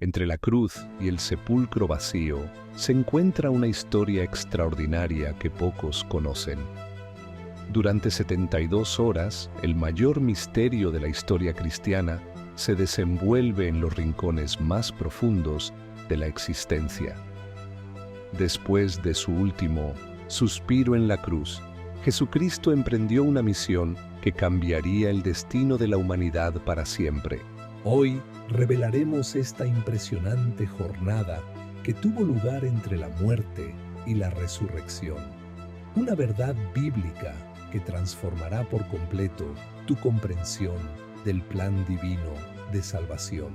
Entre la cruz y el sepulcro vacío se encuentra una historia extraordinaria que pocos conocen. Durante 72 horas, el mayor misterio de la historia cristiana se desenvuelve en los rincones más profundos de la existencia. Después de su último suspiro en la cruz, Jesucristo emprendió una misión que cambiaría el destino de la humanidad para siempre. Hoy revelaremos esta impresionante jornada que tuvo lugar entre la muerte y la resurrección. Una verdad bíblica que transformará por completo tu comprensión del plan divino de salvación.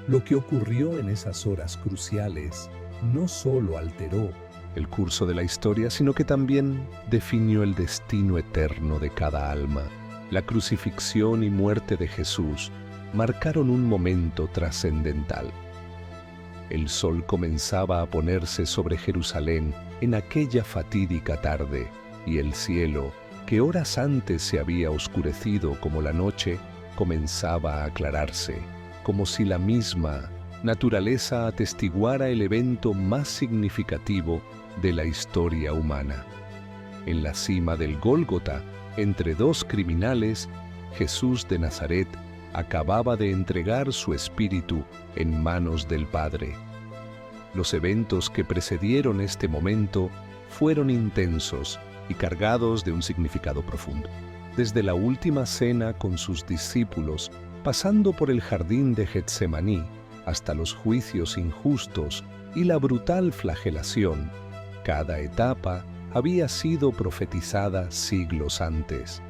Lo que ocurrió en esas horas cruciales no solo alteró el curso de la historia, sino que también definió el destino eterno de cada alma. La crucifixión y muerte de Jesús marcaron un momento trascendental. El sol comenzaba a ponerse sobre Jerusalén en aquella fatídica tarde, y el cielo, que horas antes se había oscurecido como la noche, comenzaba a aclararse, como si la misma naturaleza atestiguara el evento más significativo de la historia humana. En la cima del Gólgota, entre dos criminales, Jesús de Nazaret acababa de entregar su espíritu en manos del Padre. Los eventos que precedieron este momento fueron intensos y cargados de un significado profundo. Desde la última cena con sus discípulos, pasando por el jardín de Getsemaní, hasta los juicios injustos y la brutal flagelación, cada etapa había sido profetizada siglos antes.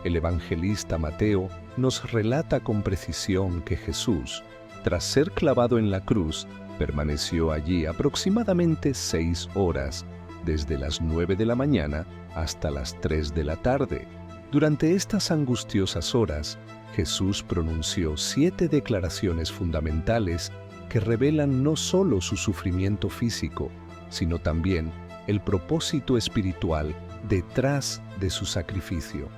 El evangelista Mateo nos relata con precisión que Jesús, tras ser clavado en la cruz, permaneció allí aproximadamente 6 horas, desde las 9 de la mañana hasta las 3 de la tarde. Durante estas angustiosas horas, Jesús pronunció 7 declaraciones fundamentales que revelan no solo su sufrimiento físico, sino también el propósito espiritual detrás de su sacrificio.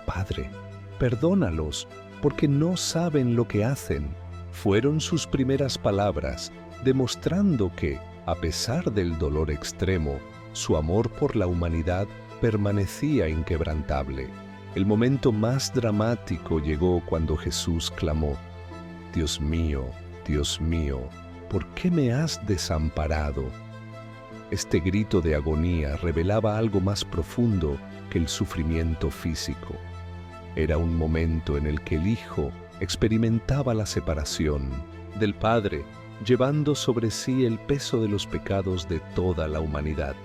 Padre, perdónalos, porque no saben lo que hacen. Fueron sus primeras palabras, demostrando que, a pesar del dolor extremo, su amor por la humanidad permanecía inquebrantable. El momento más dramático llegó cuando Jesús clamó: Dios mío, ¿por qué me has desamparado? Este grito de agonía revelaba algo más profundo que el sufrimiento físico. Era un momento en el que el Hijo experimentaba la separación del Padre, llevando sobre sí el peso de los pecados de toda la humanidad.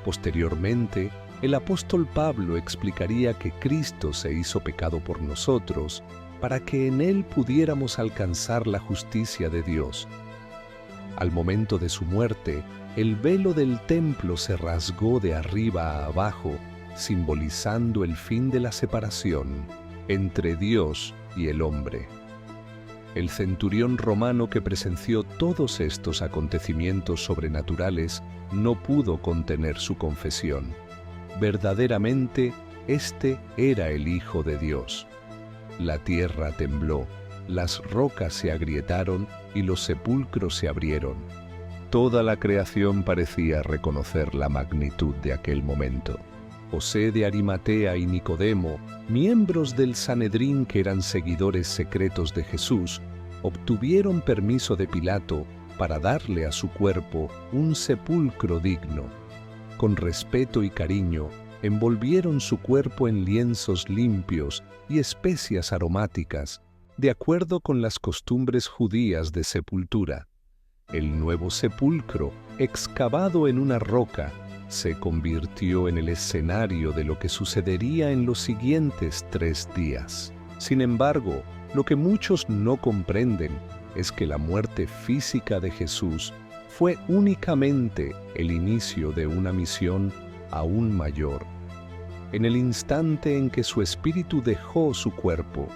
Posteriormente, el apóstol Pablo explicaría que Cristo se hizo pecado por nosotros, para que en Él pudiéramos alcanzar la justicia de Dios. Al momento de su muerte, el velo del templo se rasgó de arriba a abajo, simbolizando el fin de la separación entre Dios y el hombre. El centurión romano que presenció todos estos acontecimientos sobrenaturales no pudo contener su confesión. Verdaderamente, este era el Hijo de Dios. La tierra tembló, las rocas se agrietaron y los sepulcros se abrieron. Toda la creación parecía reconocer la magnitud de aquel momento. José de Arimatea y Nicodemo, miembros del Sanedrín que eran seguidores secretos de Jesús, obtuvieron permiso de Pilato para darle a su cuerpo un sepulcro digno. Con respeto y cariño, envolvieron su cuerpo en lienzos limpios y especias aromáticas, de acuerdo con las costumbres judías de sepultura. El nuevo sepulcro, excavado en una roca, se convirtió en el escenario de lo que sucedería en los siguientes 3 días. Sin embargo, lo que muchos no comprenden es que la muerte física de Jesús fue únicamente el inicio de una misión aún mayor. En el instante en que su espíritu dejó su cuerpo,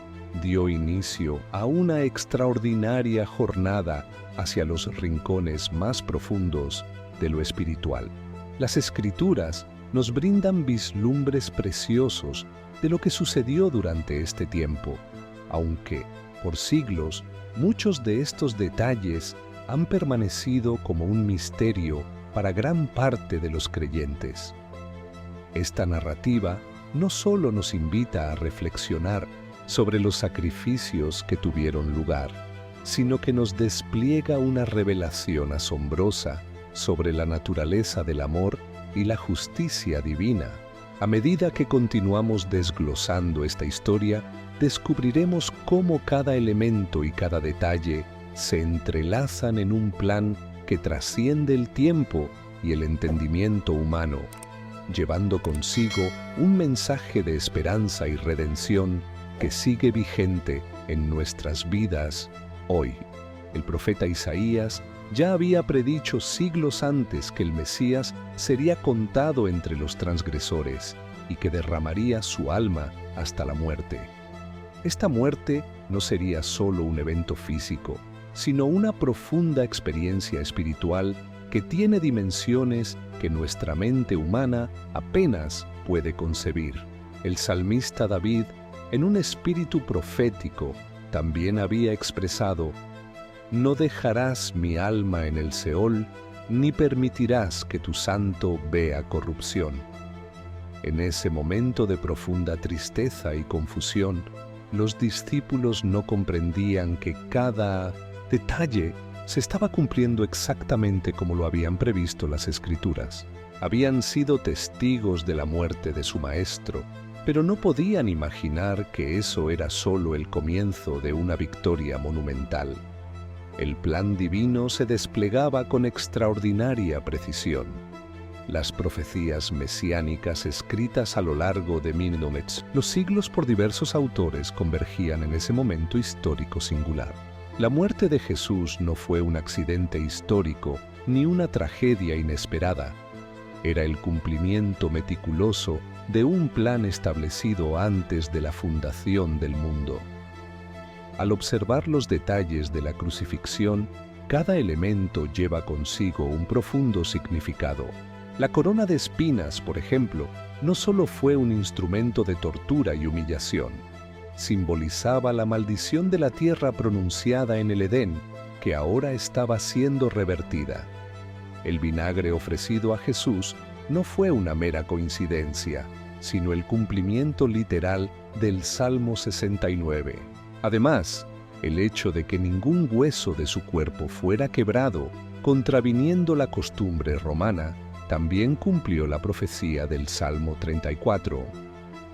dio inicio a una extraordinaria jornada hacia los rincones más profundos de lo espiritual. Las Escrituras nos brindan vislumbres preciosos de lo que sucedió durante este tiempo, aunque, por siglos, muchos de estos detalles han permanecido como un misterio para gran parte de los creyentes. Esta narrativa no solo nos invita a reflexionar sobre los sacrificios que tuvieron lugar, sino que nos despliega una revelación asombrosa sobre la naturaleza del amor y la justicia divina. A medida que continuamos desglosando esta historia, descubriremos cómo cada elemento y cada detalle se entrelazan en un plan que trasciende el tiempo y el entendimiento humano, llevando consigo un mensaje de esperanza y redención que sigue vigente en nuestras vidas hoy. El profeta Isaías ya había predicho siglos antes que el Mesías sería contado entre los transgresores y que derramaría su alma hasta la muerte. Esta muerte no sería solo un evento físico, sino una profunda experiencia espiritual que tiene dimensiones que nuestra mente humana apenas puede concebir. El salmista David, en un espíritu profético, también había expresado: «No dejarás mi alma en el Seol, ni permitirás que tu santo vea corrupción». En ese momento de profunda tristeza y confusión, los discípulos no comprendían que cada detalle se estaba cumpliendo exactamente como lo habían previsto las Escrituras. Habían sido testigos de la muerte de su maestro, pero no podían imaginar que eso era solo el comienzo de una victoria monumental. El plan divino se desplegaba con extraordinaria precisión. Las profecías mesiánicas escritas a lo largo de los siglos por diversos autores convergían en ese momento histórico singular. La muerte de Jesús no fue un accidente histórico ni una tragedia inesperada. Era el cumplimiento meticuloso de un plan establecido antes de la fundación del mundo. Al observar los detalles de la crucifixión, cada elemento lleva consigo un profundo significado. La corona de espinas, por ejemplo, no solo fue un instrumento de tortura y humillación, simbolizaba la maldición de la tierra pronunciada en el Edén, que ahora estaba siendo revertida. El vinagre ofrecido a Jesús no fue una mera coincidencia, sino el cumplimiento literal del Salmo 69. Además, el hecho de que ningún hueso de su cuerpo fuera quebrado, contraviniendo la costumbre romana, también cumplió la profecía del Salmo 34.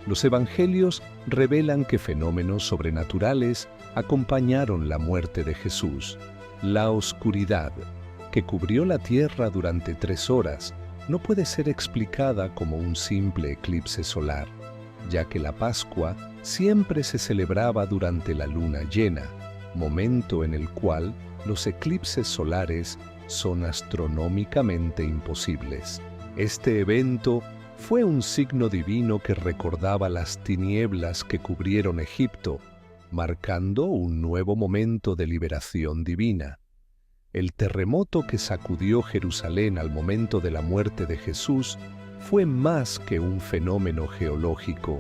Los evangelios revelan que fenómenos sobrenaturales acompañaron la muerte de Jesús. La oscuridad, que cubrió la tierra durante 3 horas, no puede ser explicada como un simple eclipse solar, ya que la Pascua siempre se celebraba durante la luna llena, momento en el cual los eclipses solares son astronómicamente imposibles. Este evento fue un signo divino que recordaba las tinieblas que cubrieron Egipto, marcando un nuevo momento de liberación divina. El terremoto que sacudió Jerusalén al momento de la muerte de Jesús fue más que un fenómeno geológico,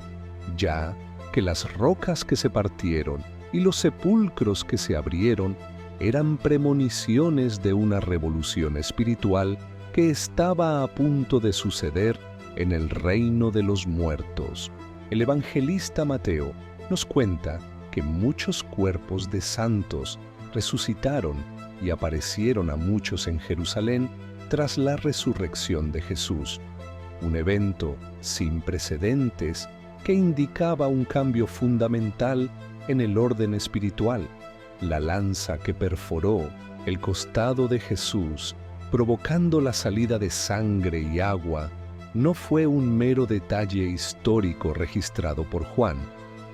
ya que las rocas que se partieron y los sepulcros que se abrieron eran premoniciones de una revolución espiritual que estaba a punto de suceder en el reino de los muertos. El evangelista Mateo nos cuenta que muchos cuerpos de santos resucitaron y aparecieron a muchos en Jerusalén tras la resurrección de Jesús, un evento sin precedentes que indicaba un cambio fundamental en el orden espiritual. La lanza que perforó el costado de Jesús, provocando la salida de sangre y agua, no fue un mero detalle histórico registrado por Juan,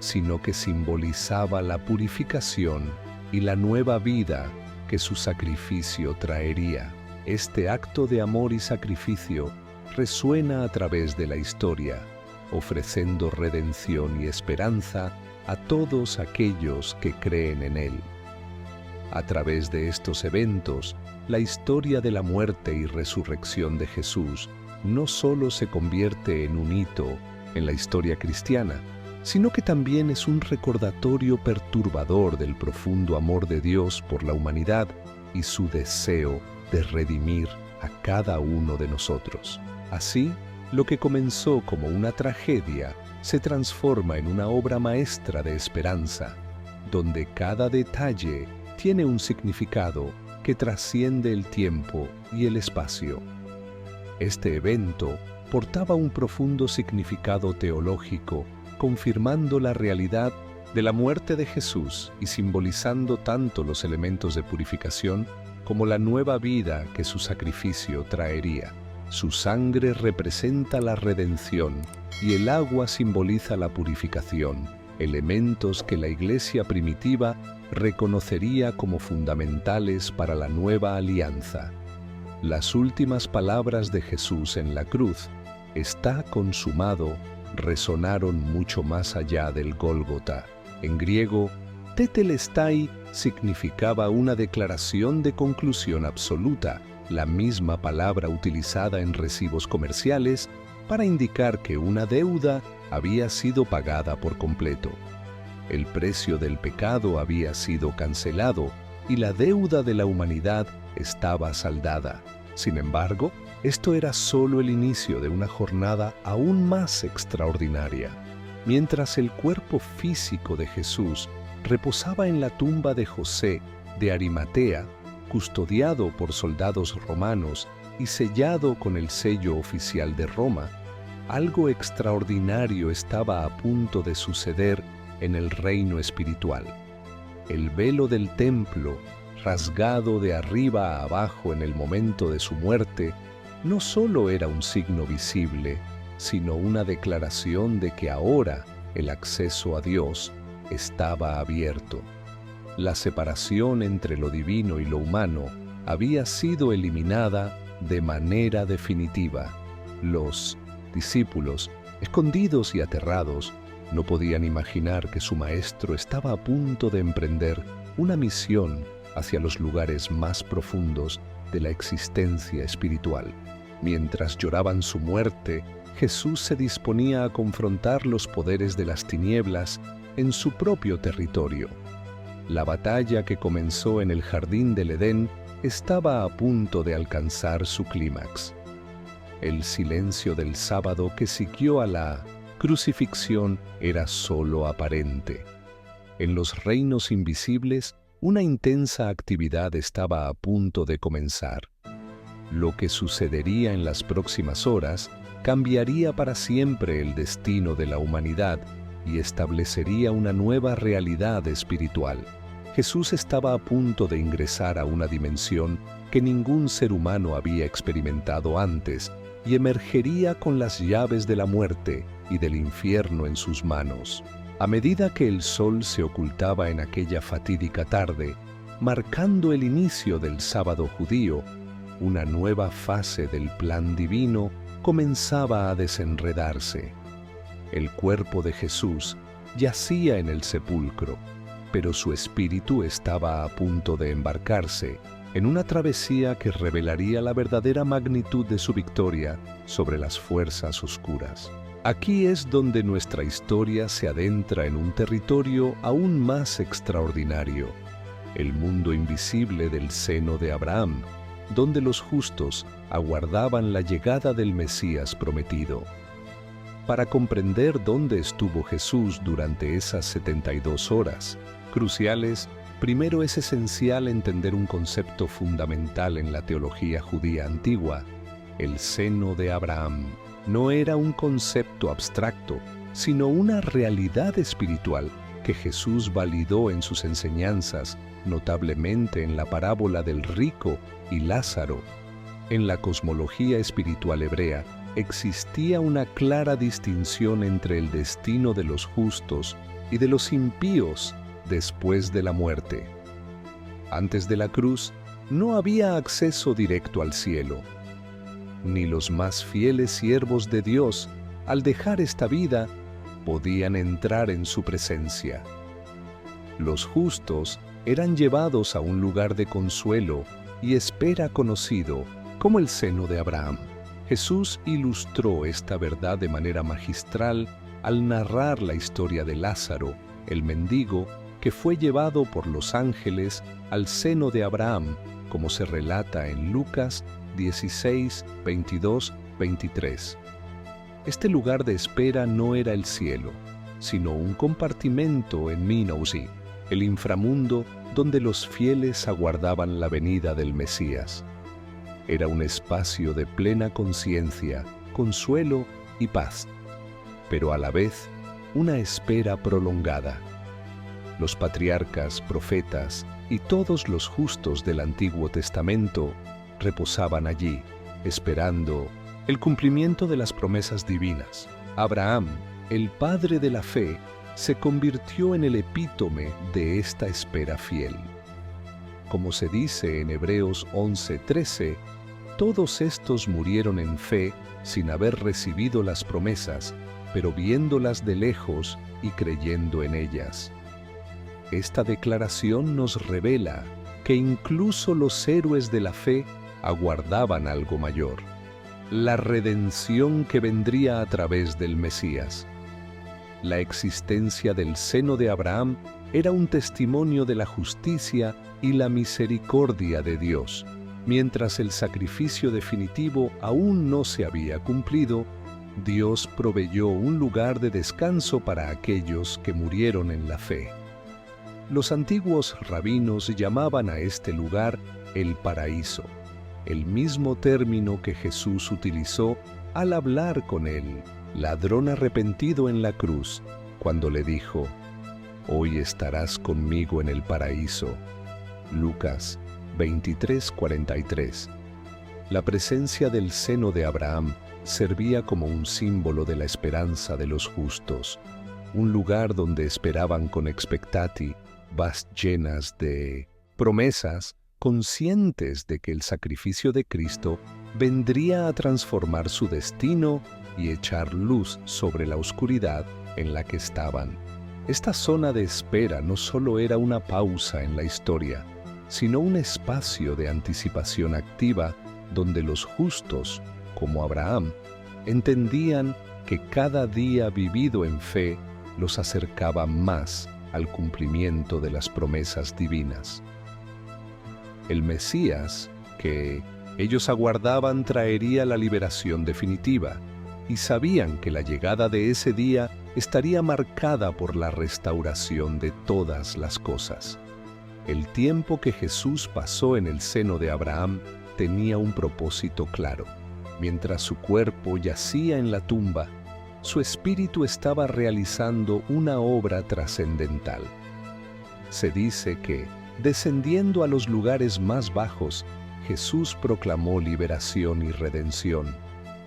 sino que simbolizaba la purificación y la nueva vida que su sacrificio traería. Este acto de amor y sacrificio resuena a través de la historia, ofreciendo redención y esperanza a todos aquellos que creen en él. A través de estos eventos, la historia de la muerte y resurrección de Jesús no solo se convierte en un hito en la historia cristiana, sino que también es un recordatorio perturbador del profundo amor de Dios por la humanidad y su deseo de redimir a cada uno de nosotros. Así, lo que comenzó como una tragedia se transforma en una obra maestra de esperanza, donde cada detalle tiene un significado que trasciende el tiempo y el espacio. Este evento portaba un profundo significado teológico, confirmando la realidad de la muerte de Jesús y simbolizando tanto los elementos de purificación como la nueva vida que su sacrificio traería. Su sangre representa la redención y el agua simboliza la purificación, elementos que la Iglesia primitiva reconocería como fundamentales para la nueva alianza. Las últimas palabras de Jesús en la cruz, "Está consumado", resonaron mucho más allá del Gólgota. En griego, tetelestai significaba una declaración de conclusión absoluta, la misma palabra utilizada en recibos comerciales para indicar que una deuda había sido pagada por completo. El precio del pecado había sido cancelado y la deuda de la humanidad estaba saldada. Sin embargo, esto era solo el inicio de una jornada aún más extraordinaria. Mientras el cuerpo físico de Jesús reposaba en la tumba de José de Arimatea, custodiado por soldados romanos y sellado con el sello oficial de Roma, algo extraordinario estaba a punto de suceder en el reino espiritual. El velo del templo, rasgado de arriba a abajo en el momento de su muerte, no solo era un signo visible, sino una declaración de que ahora el acceso a Dios estaba abierto. La separación entre lo divino y lo humano había sido eliminada de manera definitiva. Los discípulos, escondidos y aterrados, no podían imaginar que su maestro estaba a punto de emprender una misión hacia los lugares más profundos de la existencia espiritual. Mientras lloraban su muerte, Jesús se disponía a confrontar los poderes de las tinieblas en su propio territorio. La batalla que comenzó en el jardín del Edén estaba a punto de alcanzar su clímax. El silencio del sábado que siguió a la crucifixión era solo aparente. En los reinos invisibles, una intensa actividad estaba a punto de comenzar. Lo que sucedería en las próximas horas cambiaría para siempre el destino de la humanidad y establecería una nueva realidad espiritual. Jesús estaba a punto de ingresar a una dimensión que ningún ser humano había experimentado antes y emergería con las llaves de la muerte y del infierno en sus manos. A medida que el sol se ocultaba en aquella fatídica tarde, marcando el inicio del sábado judío, una nueva fase del plan divino comenzaba a desenredarse. El cuerpo de Jesús yacía en el sepulcro, pero su espíritu estaba a punto de embarcarse en una travesía que revelaría la verdadera magnitud de su victoria sobre las fuerzas oscuras. Aquí es donde nuestra historia se adentra en un territorio aún más extraordinario, el mundo invisible del seno de Abraham, donde los justos aguardaban la llegada del Mesías prometido. Para comprender dónde estuvo Jesús durante esas 72 horas cruciales, primero es esencial entender un concepto fundamental en la teología judía antigua: el seno de Abraham. No era un concepto abstracto, sino una realidad espiritual que Jesús validó en sus enseñanzas, notablemente en la parábola del rico y Lázaro. En la cosmología espiritual hebrea existía una clara distinción entre el destino de los justos y de los impíos después de la muerte. Antes de la cruz, no había acceso directo al cielo. Ni los más fieles siervos de Dios, al dejar esta vida, podían entrar en su presencia. Los justos eran llevados a un lugar de consuelo y espera conocido como el seno de Abraham. Jesús ilustró esta verdad de manera magistral al narrar la historia de Lázaro, el mendigo, que fue llevado por los ángeles al seno de Abraham, como se relata en Lucas 16, 22, 23. Este lugar de espera no era el cielo, sino un compartimento en Minausi, el inframundo donde los fieles aguardaban la venida del Mesías. Era un espacio de plena conciencia, consuelo y paz, pero a la vez una espera prolongada. Los patriarcas, profetas y todos los justos del Antiguo Testamento reposaban allí, esperando el cumplimiento de las promesas divinas. Abraham, el padre de la fe, se convirtió en el epítome de esta espera fiel. Como se dice en Hebreos 11:13, todos estos murieron en fe sin haber recibido las promesas, pero viéndolas de lejos y creyendo en ellas. Esta declaración nos revela que incluso los héroes de la fe aguardaban algo mayor: la redención que vendría a través del Mesías. La existencia del seno de Abraham era un testimonio de la justicia y la misericordia de Dios. Mientras el sacrificio definitivo aún no se había cumplido, Dios proveyó un lugar de descanso para aquellos que murieron en la fe. Los antiguos rabinos llamaban a este lugar el paraíso, el mismo término que Jesús utilizó al hablar con el ladrón arrepentido en la cruz, cuando le dijo: «Hoy estarás conmigo en el paraíso». Lucas 23:43. La presencia del seno de Abraham servía como un símbolo de la esperanza de los justos, un lugar donde esperaban con expectati, vas llenas de promesas, conscientes de que el sacrificio de Cristo vendría a transformar su destino y echar luz sobre la oscuridad en la que estaban. Esta zona de espera no solo era una pausa en la historia, sino un espacio de anticipación activa donde los justos, como Abraham, entendían que cada día vivido en fe los acercaba más al cumplimiento de las promesas divinas. El Mesías, que ellos aguardaban, traería la liberación definitiva, y sabían que la llegada de ese día estaría marcada por la restauración de todas las cosas. El tiempo que Jesús pasó en el seno de Abraham tenía un propósito claro. Mientras su cuerpo yacía en la tumba, su espíritu estaba realizando una obra trascendental. Se dice que, descendiendo a los lugares más bajos, Jesús proclamó liberación y redención,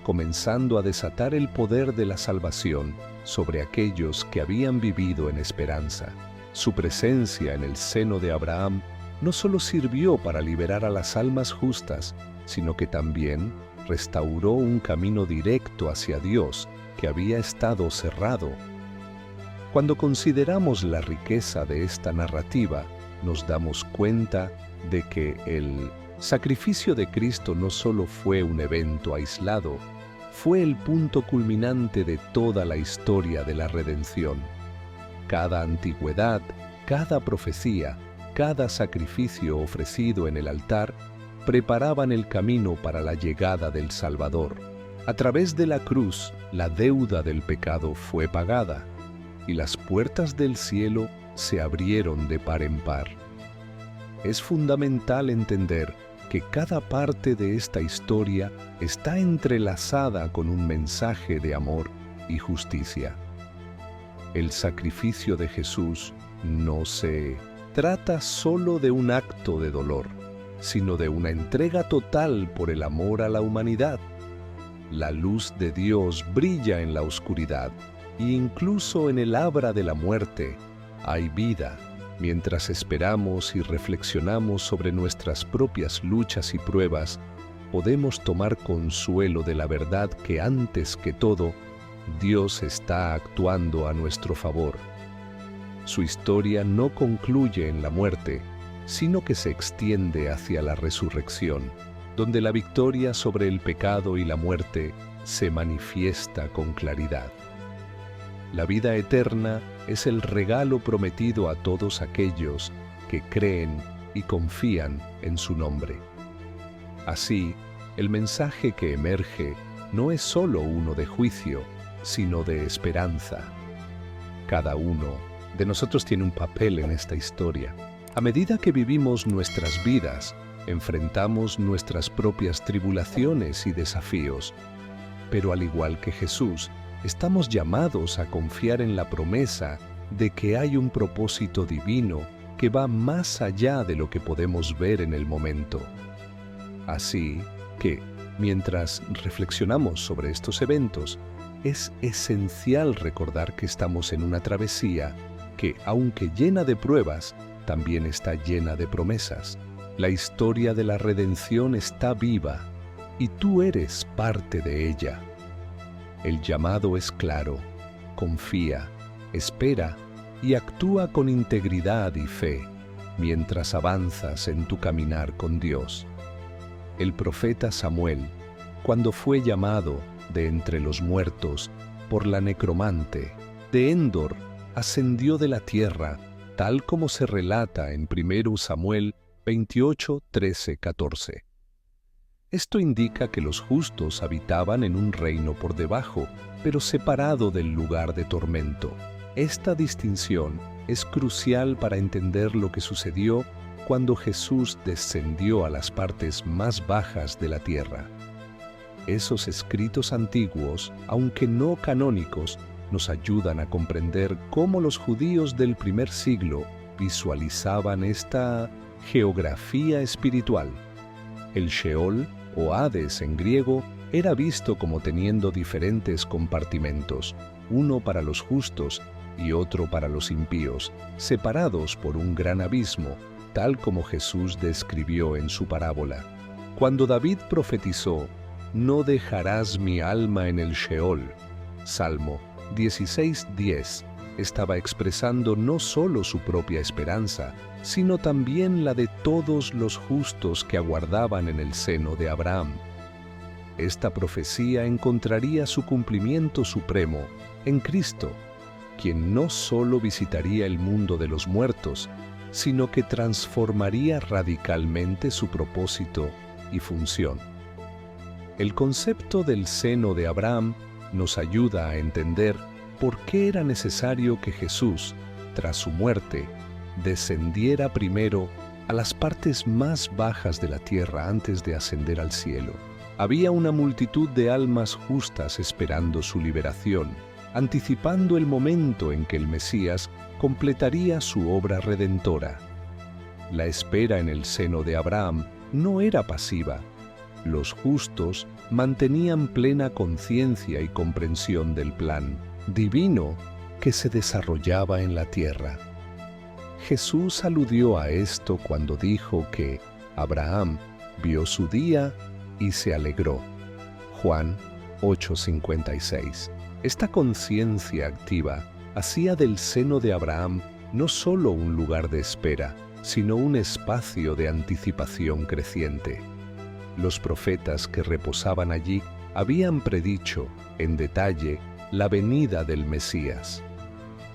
comenzando a desatar el poder de la salvación sobre aquellos que habían vivido en esperanza. Su presencia en el seno de Abraham no solo sirvió para liberar a las almas justas, sino que también restauró un camino directo hacia Dios que había estado cerrado. Cuando consideramos la riqueza de esta narrativa, nos damos cuenta de que el sacrificio de Cristo no solo fue un evento aislado, fue el punto culminante de toda la historia de la redención. Cada antigüedad, cada profecía, cada sacrificio ofrecido en el altar preparaban el camino para la llegada del Salvador. A través de la cruz, la deuda del pecado fue pagada y las puertas del cielo se abrieron de par en par. Es fundamental entender que cada parte de esta historia está entrelazada con un mensaje de amor y justicia. El sacrificio de Jesús no se trata solo de un acto de dolor, sino de una entrega total por el amor a la humanidad. La luz de Dios brilla en la oscuridad, e incluso en el abra de la muerte hay vida. Mientras esperamos y reflexionamos sobre nuestras propias luchas y pruebas, podemos tomar consuelo de la verdad que antes que todo, Dios está actuando a nuestro favor. Su historia no concluye en la muerte, sino que se extiende hacia la resurrección, donde la victoria sobre el pecado y la muerte se manifiesta con claridad. La vida eterna es el regalo prometido a todos aquellos que creen y confían en su nombre. Así, el mensaje que emerge no es solo uno de juicio, sino de esperanza. Cada uno de nosotros tiene un papel en esta historia. A medida que vivimos nuestras vidas, enfrentamos nuestras propias tribulaciones y desafíos. Pero al igual que Jesús, estamos llamados a confiar en la promesa de que hay un propósito divino que va más allá de lo que podemos ver en el momento. Así que, mientras reflexionamos sobre estos eventos, es esencial recordar que estamos en una travesía que, aunque llena de pruebas, también está llena de promesas. La historia de la redención está viva y tú eres parte de ella. El llamado es claro: confía, espera y actúa con integridad y fe mientras avanzas en tu caminar con Dios. El profeta Samuel, cuando fue llamado de entre los muertos por la necromante de Endor, ascendió de la tierra, tal como se relata en 1 Samuel 28, 13, 14. Esto indica que los justos habitaban en un reino por debajo, pero separado del lugar de tormento. Esta distinción es crucial para entender lo que sucedió cuando Jesús descendió a las partes más bajas de la tierra. Esos escritos antiguos, aunque no canónicos, nos ayudan a comprender cómo los judíos del primer siglo visualizaban esta geografía espiritual. El Sheol, o Hades en griego, era visto como teniendo diferentes compartimentos, uno para los justos y otro para los impíos, separados por un gran abismo, tal como Jesús describió en su parábola. Cuando David profetizó: «No dejarás mi alma en el Sheol», Salmo 16:10, estaba expresando no solo su propia esperanza, sino también la de todos los justos que aguardaban en el seno de Abraham. Esta profecía encontraría su cumplimiento supremo en Cristo, quien no solo visitaría el mundo de los muertos, sino que transformaría radicalmente su propósito y función. El concepto del seno de Abraham nos ayuda a entender por qué era necesario que Jesús, tras su muerte, descendiera primero a las partes más bajas de la tierra antes de ascender al cielo. Había una multitud de almas justas esperando su liberación, anticipando el momento en que el Mesías completaría su obra redentora. La espera en el seno de Abraham no era pasiva. Los justos mantenían plena conciencia y comprensión del plan divino que se desarrollaba en la tierra. Jesús aludió a esto cuando dijo que Abraham vio su día y se alegró. Juan 8:56. Esta conciencia activa hacía del seno de Abraham no solo un lugar de espera, sino un espacio de anticipación creciente. Los profetas que reposaban allí habían predicho en detalle la venida del Mesías.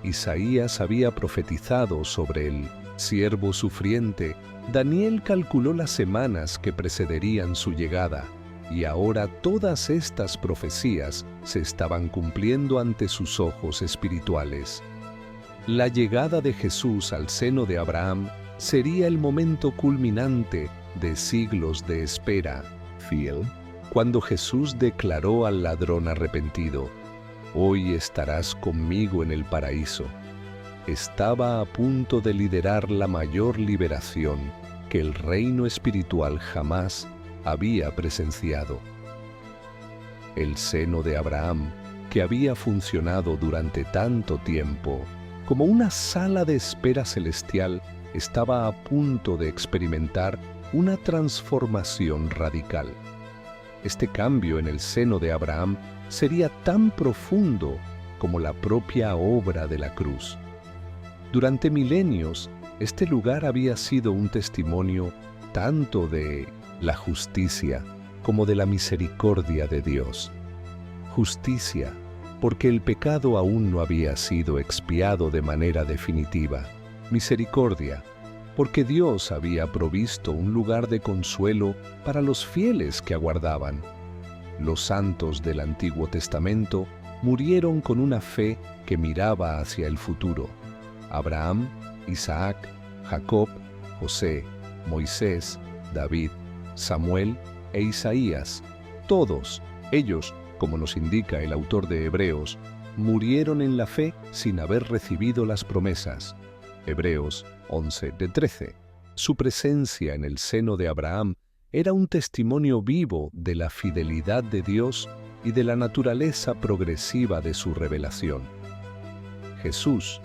Isaías había profetizado sobre el siervo sufriente. Daniel calculó las semanas que precederían su llegada, y ahora todas estas profecías se estaban cumpliendo ante sus ojos espirituales. La llegada de Jesús al seno de Abraham sería el momento culminante de siglos de espera. Fiel, cuando Jesús declaró al ladrón arrepentido: «Hoy estarás conmigo en el paraíso», estaba a punto de liderar la mayor liberación que el reino espiritual jamás había presenciado. El seno de Abraham, que había funcionado durante tanto tiempo como una sala de espera celestial, estaba a punto de experimentar una transformación radical. Este cambio en el seno de Abraham sería tan profundo como la propia obra de la cruz. Durante milenios, este lugar había sido un testimonio tanto de la justicia como de la misericordia de Dios. Justicia, porque el pecado aún no había sido expiado de manera definitiva. Misericordia, porque Dios había provisto un lugar de consuelo para los fieles que aguardaban. Los santos del Antiguo Testamento murieron con una fe que miraba hacia el futuro. Abraham, Isaac, Jacob, José, Moisés, David, Samuel e Isaías, todos ellos, como nos indica el autor de Hebreos, murieron en la fe sin haber recibido las promesas. Hebreos 11:13. Su presencia en el seno de Abraham era un testimonio vivo de la fidelidad de Dios y de la naturaleza progresiva de su revelación. Jesús,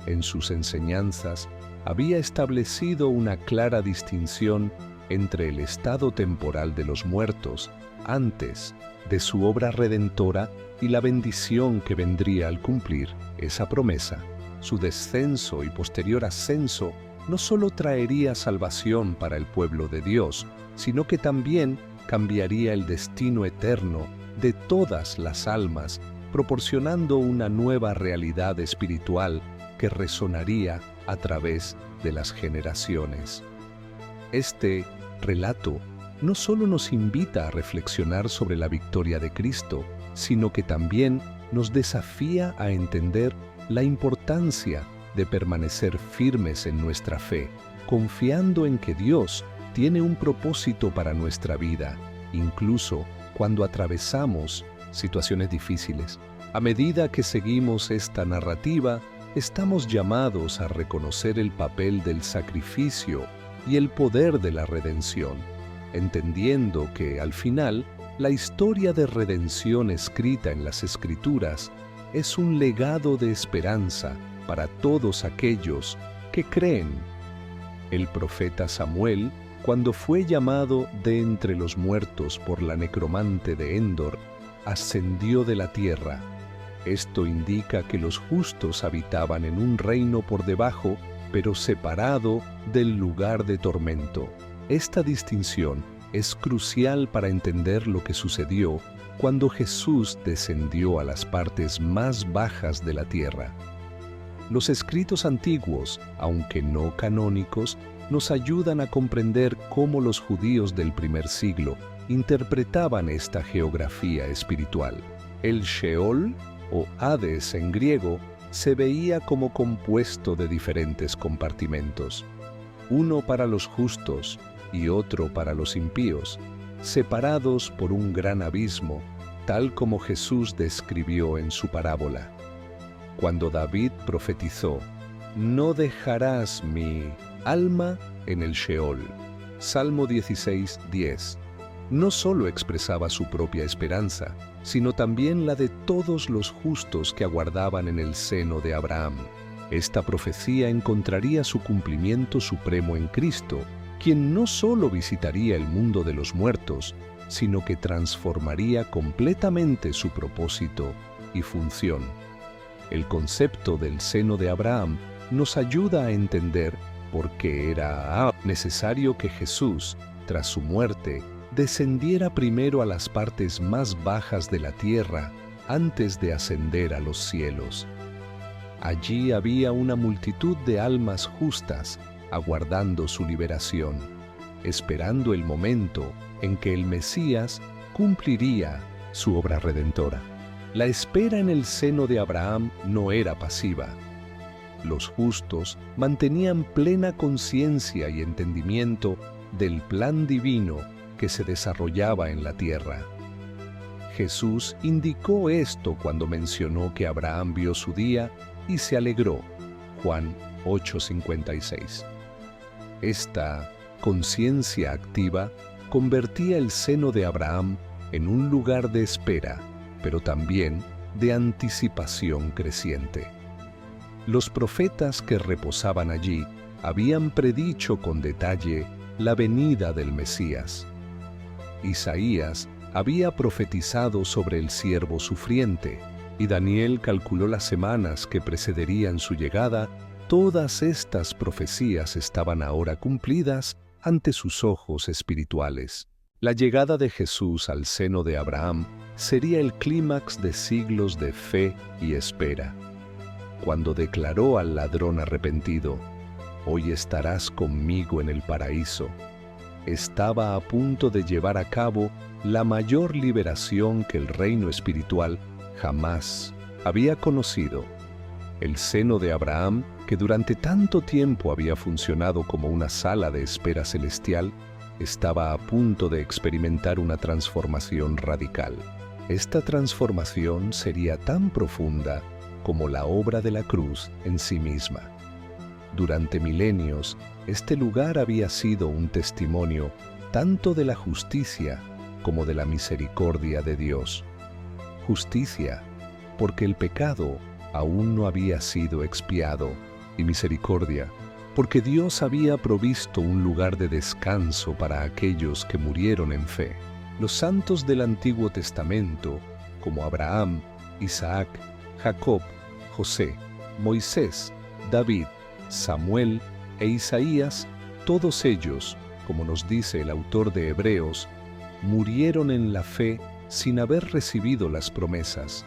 en sus enseñanzas, había establecido una clara distinción entre el estado temporal de los muertos antes de su obra redentora y la bendición que vendría al cumplir esa promesa. Su descenso y posterior ascenso no solo traería salvación para el pueblo de Dios, sino que también cambiaría el destino eterno de todas las almas, proporcionando una nueva realidad espiritual que resonaría a través de las generaciones. Este relato no solo nos invita a reflexionar sobre la victoria de Cristo, sino que también nos desafía a entender la importancia de permanecer firmes en nuestra fe, confiando en que Dios tiene un propósito para nuestra vida, incluso cuando atravesamos situaciones difíciles. A medida que seguimos esta narrativa, estamos llamados a reconocer el papel del sacrificio y el poder de la redención, entendiendo que, al final, la historia de redención escrita en las Escrituras es un legado de esperanza para todos aquellos que creen. El profeta Samuel, cuando fue llamado de entre los muertos por la necromante de Endor, ascendió de la tierra. Esto indica que los justos habitaban en un reino por debajo, pero separado del lugar de tormento. Esta distinción es crucial para entender lo que sucedió cuando Jesús descendió a las partes más bajas de la tierra. Los escritos antiguos, aunque no canónicos, nos ayudan a comprender cómo los judíos del primer siglo interpretaban esta geografía espiritual. El Sheol, o Hades en griego, se veía como compuesto de diferentes compartimentos, uno para los justos y otro para los impíos, separados por un gran abismo, tal como Jesús describió en su parábola. Cuando David profetizó, «No dejarás mi alma en el Sheol», Salmo 16:10, no solo expresaba su propia esperanza, sino también la de todos los justos que aguardaban en el seno de Abraham. Esta profecía encontraría su cumplimiento supremo en Cristo, quien no solo visitaría el mundo de los muertos, sino que transformaría completamente su propósito y función. El concepto del seno de Abraham nos ayuda a entender por qué era necesario que Jesús, tras su muerte, descendiera primero a las partes más bajas de la tierra antes de ascender a los cielos. Allí había una multitud de almas justas aguardando su liberación, esperando el momento en que el Mesías cumpliría su obra redentora. La espera en el seno de Abraham no era pasiva. Los justos mantenían plena conciencia y entendimiento del plan divino que se desarrollaba en la tierra. Jesús indicó esto cuando mencionó que Abraham vio su día y se alegró. Juan 8:56. Esta conciencia activa convertía el seno de Abraham en un lugar de espera, pero también de anticipación creciente. Los profetas que reposaban allí habían predicho con detalle la venida del Mesías. Isaías había profetizado sobre el siervo sufriente, y Daniel calculó las semanas que precederían su llegada. Todas estas profecías estaban ahora cumplidas ante sus ojos espirituales. La llegada de Jesús al seno de Abraham sería el clímax de siglos de fe y espera. Cuando declaró al ladrón arrepentido, «Hoy estarás conmigo en el paraíso», estaba a punto de llevar a cabo la mayor liberación que el reino espiritual jamás había conocido. El seno de Abraham, que durante tanto tiempo había funcionado como una sala de espera celestial, estaba a punto de experimentar una transformación radical. Esta transformación sería tan profunda como la obra de la cruz en sí misma. Durante milenios, este lugar había sido un testimonio tanto de la justicia como de la misericordia de Dios. Justicia, porque el pecado aún no había sido expiado, y misericordia, porque Dios había provisto un lugar de descanso para aquellos que murieron en fe. Los santos del Antiguo Testamento, como Abraham, Isaac, Jacob, José, Moisés, David, Samuel e Isaías, todos ellos, como nos dice el autor de Hebreos, murieron en la fe sin haber recibido las promesas.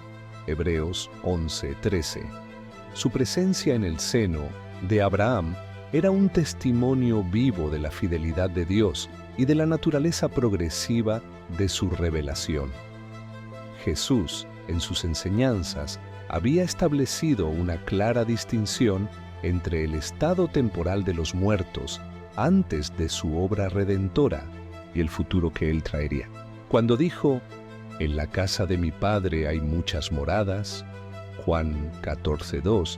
Hebreos 11:13. Su presencia en el seno de Abraham era un testimonio vivo de la fidelidad de Dios y de la naturaleza progresiva de su revelación. Jesús, en sus enseñanzas, había establecido una clara distinción entre el estado temporal de los muertos antes de su obra redentora y el futuro que Él traería. Cuando dijo, «En la casa de mi Padre hay muchas moradas», Juan 14:2,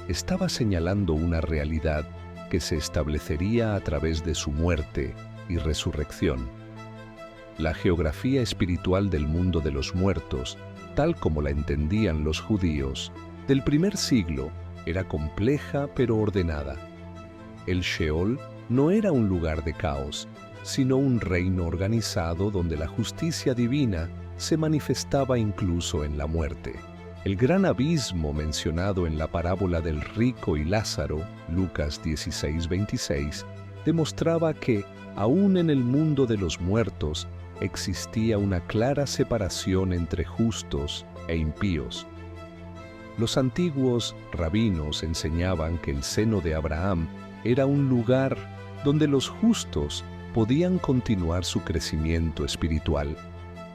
estaba señalando una realidad que se establecería a través de su muerte y resurrección. La geografía espiritual del mundo de los muertos, tal como la entendían los judíos del primer siglo, era compleja pero ordenada. El Sheol no era un lugar de caos, sino un reino organizado donde la justicia divina se manifestaba incluso en la muerte. El gran abismo mencionado en la parábola del rico y Lázaro, Lucas 16:26, demostraba que, aún en el mundo de los muertos, existía una clara separación entre justos e impíos. Los antiguos rabinos enseñaban que el seno de Abraham era un lugar donde los justos podían continuar su crecimiento espiritual,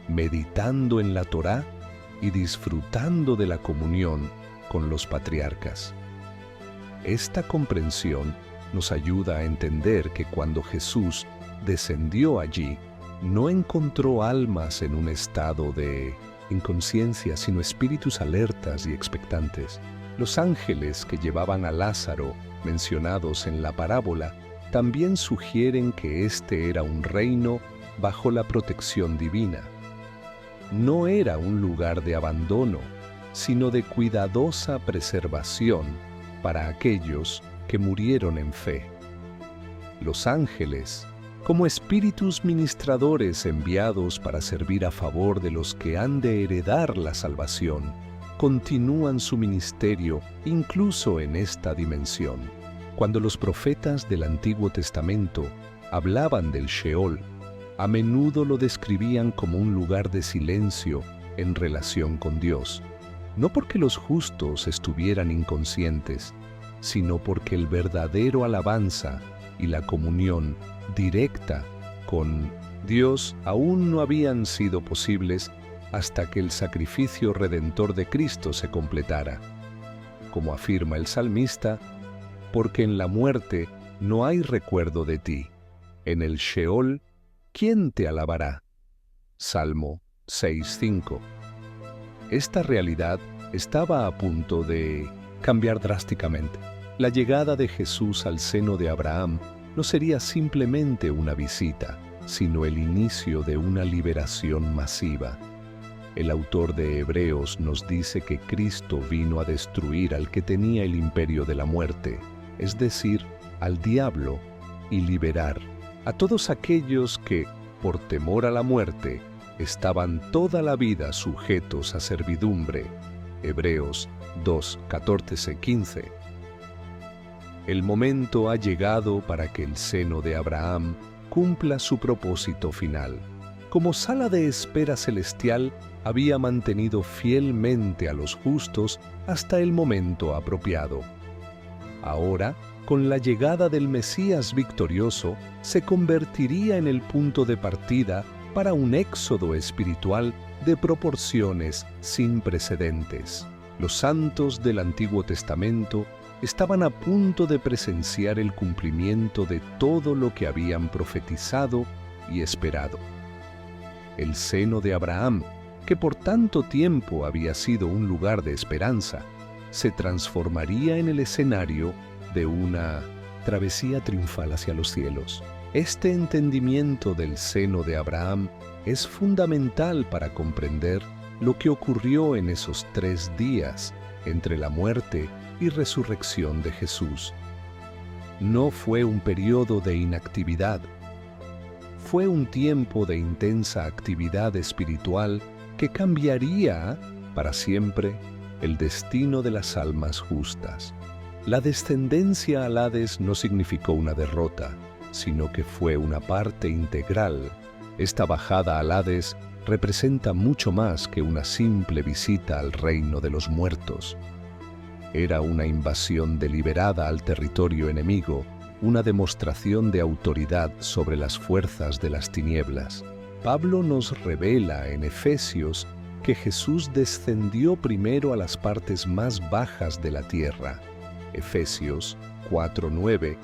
meditando en la Torá y disfrutando de la comunión con los patriarcas. Esta comprensión nos ayuda a entender que cuando Jesús descendió allí, no encontró almas en un estado de inconsciencia, sino espíritus alertas y expectantes. Los ángeles que llevaban a Lázaro, mencionados en la parábola, también sugieren que este era un reino bajo la protección divina. No era un lugar de abandono, sino de cuidadosa preservación para aquellos que murieron en fe. Los ángeles, como espíritus ministradores enviados para servir a favor de los que han de heredar la salvación, continúan su ministerio incluso en esta dimensión. Cuando los profetas del Antiguo Testamento hablaban del Sheol, a menudo lo describían como un lugar de silencio en relación con Dios, no porque los justos estuvieran inconscientes, sino porque el verdadero alabanza y la comunión directa con Dios aún no habían sido posibles hasta que el sacrificio redentor de Cristo se completara. Como afirma el salmista, porque en la muerte no hay recuerdo de ti, en el Sheol, ¿quién te alabará? Salmo 6:5. Esta realidad estaba a punto de cambiar drásticamente. La llegada de Jesús al seno de Abraham no sería simplemente una visita, sino el inicio de una liberación masiva. El autor de Hebreos nos dice que Cristo vino a destruir al que tenía el imperio de la muerte, es decir, al diablo, y liberar a todos aquellos que, por temor a la muerte, estaban toda la vida sujetos a servidumbre. Hebreos 2:14-15. El momento ha llegado para que el seno de Abraham cumpla su propósito final. como sala de espera celestial, había mantenido fielmente a los justos hasta el momento apropiado. Ahora, con la llegada del Mesías victorioso, se convertiría en el punto de partida para un éxodo espiritual de proporciones sin precedentes. Los santos del Antiguo Testamento estaban a punto de presenciar el cumplimiento de todo lo que habían profetizado y esperado. El seno de Abraham, que por tanto tiempo había sido un lugar de esperanza, se transformaría en el escenario de una travesía triunfal hacia los cielos. Este entendimiento del seno de Abraham es fundamental para comprender lo que ocurrió en esos 3 días entre la muerte y resurrección de Jesús. No fue un periodo de inactividad, fue un tiempo de intensa actividad espiritual que cambiaría para siempre el destino de las almas justas. La descendencia al Hades no significó una derrota, sino que fue una parte integral. Esta bajada al Hades representa mucho más que una simple visita al reino de los muertos. Era una invasión deliberada al territorio enemigo, una demostración de autoridad sobre las fuerzas de las tinieblas. Pablo nos revela en Efesios que Jesús descendió primero a las partes más bajas de la tierra. Efesios 4:9,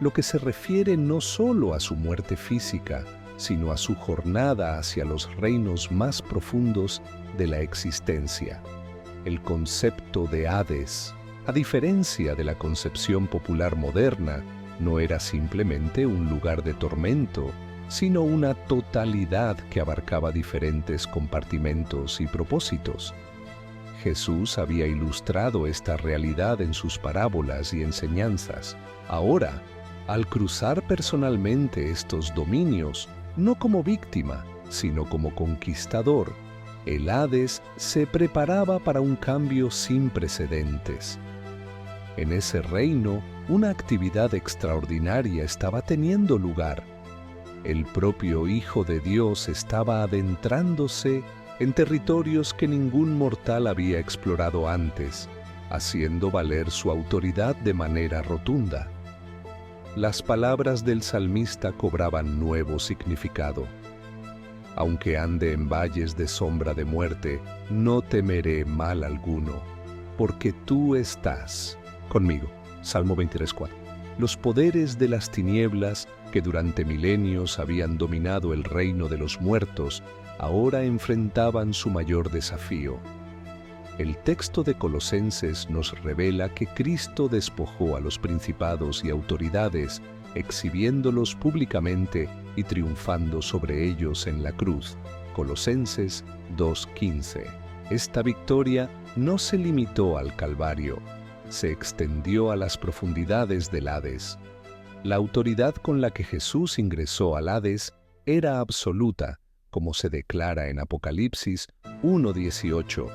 lo que se refiere no solo a su muerte física, sino a su jornada hacia los reinos más profundos de la existencia. El concepto de Hades, a diferencia de la concepción popular moderna, no era simplemente un lugar de tormento, sino una totalidad que abarcaba diferentes compartimentos y propósitos. Jesús había ilustrado esta realidad en sus parábolas y enseñanzas. Ahora, al cruzar personalmente estos dominios, no como víctima, sino como conquistador, el Hades se preparaba para un cambio sin precedentes. En ese reino, una actividad extraordinaria estaba teniendo lugar. El propio Hijo de Dios estaba adentrándose en territorios que ningún mortal había explorado antes, haciendo valer su autoridad de manera rotunda. Las palabras del salmista cobraban nuevo significado. Aunque ande en valles de sombra de muerte, no temeré mal alguno, porque tú estás conmigo. Salmo 23:4. Los poderes de las tinieblas que durante milenios habían dominado el reino de los muertos, ahora enfrentaban su mayor desafío. El texto de Colosenses nos revela que Cristo despojó a los principados y autoridades, exhibiéndolos públicamente y triunfando sobre ellos en la cruz. Colosenses 2:15. Esta victoria no se limitó al Calvario, se extendió a las profundidades del Hades. La autoridad con la que Jesús ingresó al Hades era absoluta, como se declara en Apocalipsis 1:18,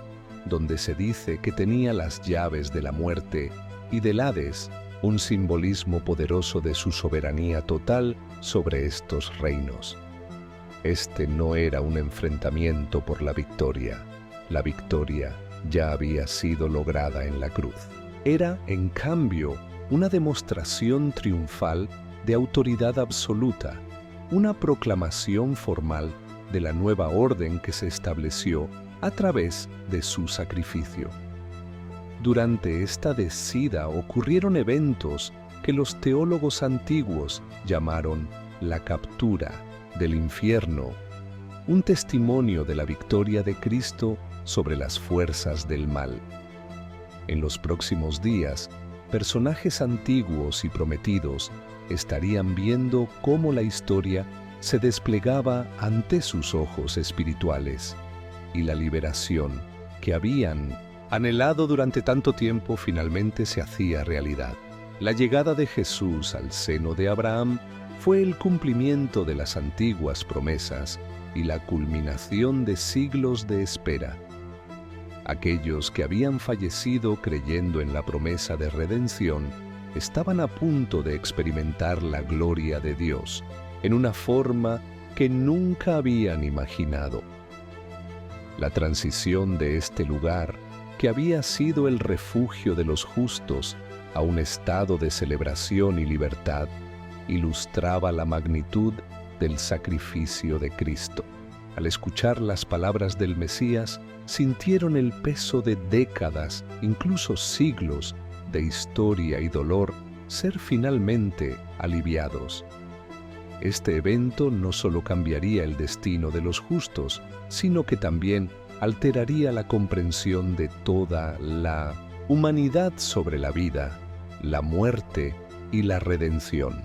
donde se dice que tenía las llaves de la muerte y del Hades, un simbolismo poderoso de su soberanía total sobre estos reinos. Este no era un enfrentamiento por la victoria ya había sido lograda en la cruz. Era, en cambio, una demostración triunfal de autoridad absoluta, una proclamación formal de la nueva orden que se estableció a través de su sacrificio. Durante esta descida ocurrieron eventos que los teólogos antiguos llamaron la captura del infierno, un testimonio de la victoria de Cristo sobre las fuerzas del mal. En los próximos días, personajes antiguos y prometidos estarían viendo cómo la historia se desplegaba ante sus ojos espirituales y la liberación que habían anhelado durante tanto tiempo finalmente se hacía realidad. La llegada de Jesús al seno de Abraham fue el cumplimiento de las antiguas promesas y la culminación de siglos de espera. Aquellos que habían fallecido creyendo en la promesa de redención estaban a punto de experimentar la gloria de Dios en una forma que nunca habían imaginado. La transición de este lugar, que había sido el refugio de los justos, a un estado de celebración y libertad, ilustraba la magnitud del sacrificio de Cristo. Al escuchar las palabras del Mesías, sintieron el peso de décadas, incluso siglos, de historia y dolor ser finalmente aliviados. Este evento no solo cambiaría el destino de los justos, sino que también alteraría la comprensión de toda la humanidad sobre la vida, la muerte y la redención.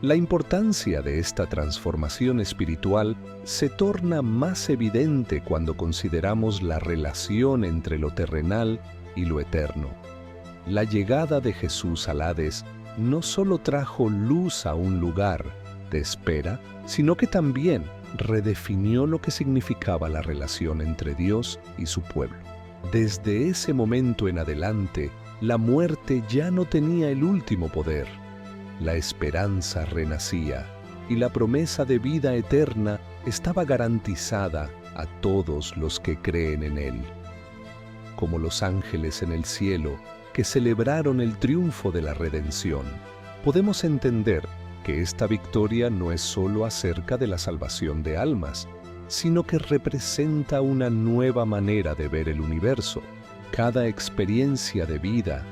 La importancia de esta transformación espiritual se torna más evidente cuando consideramos la relación entre lo terrenal y lo eterno. La llegada de Jesús al Hades no solo trajo luz a un lugar de espera, sino que también redefinió lo que significaba la relación entre Dios y su pueblo. Desde ese momento en adelante, la muerte ya no tenía el último poder. La esperanza renacía y la promesa de vida eterna estaba garantizada a todos los que creen en Él. Como los ángeles en el cielo que celebraron el triunfo de la redención, podemos entender que esta victoria no es solo acerca de la salvación de almas, sino que representa una nueva manera de ver el universo. Cada experiencia de vida,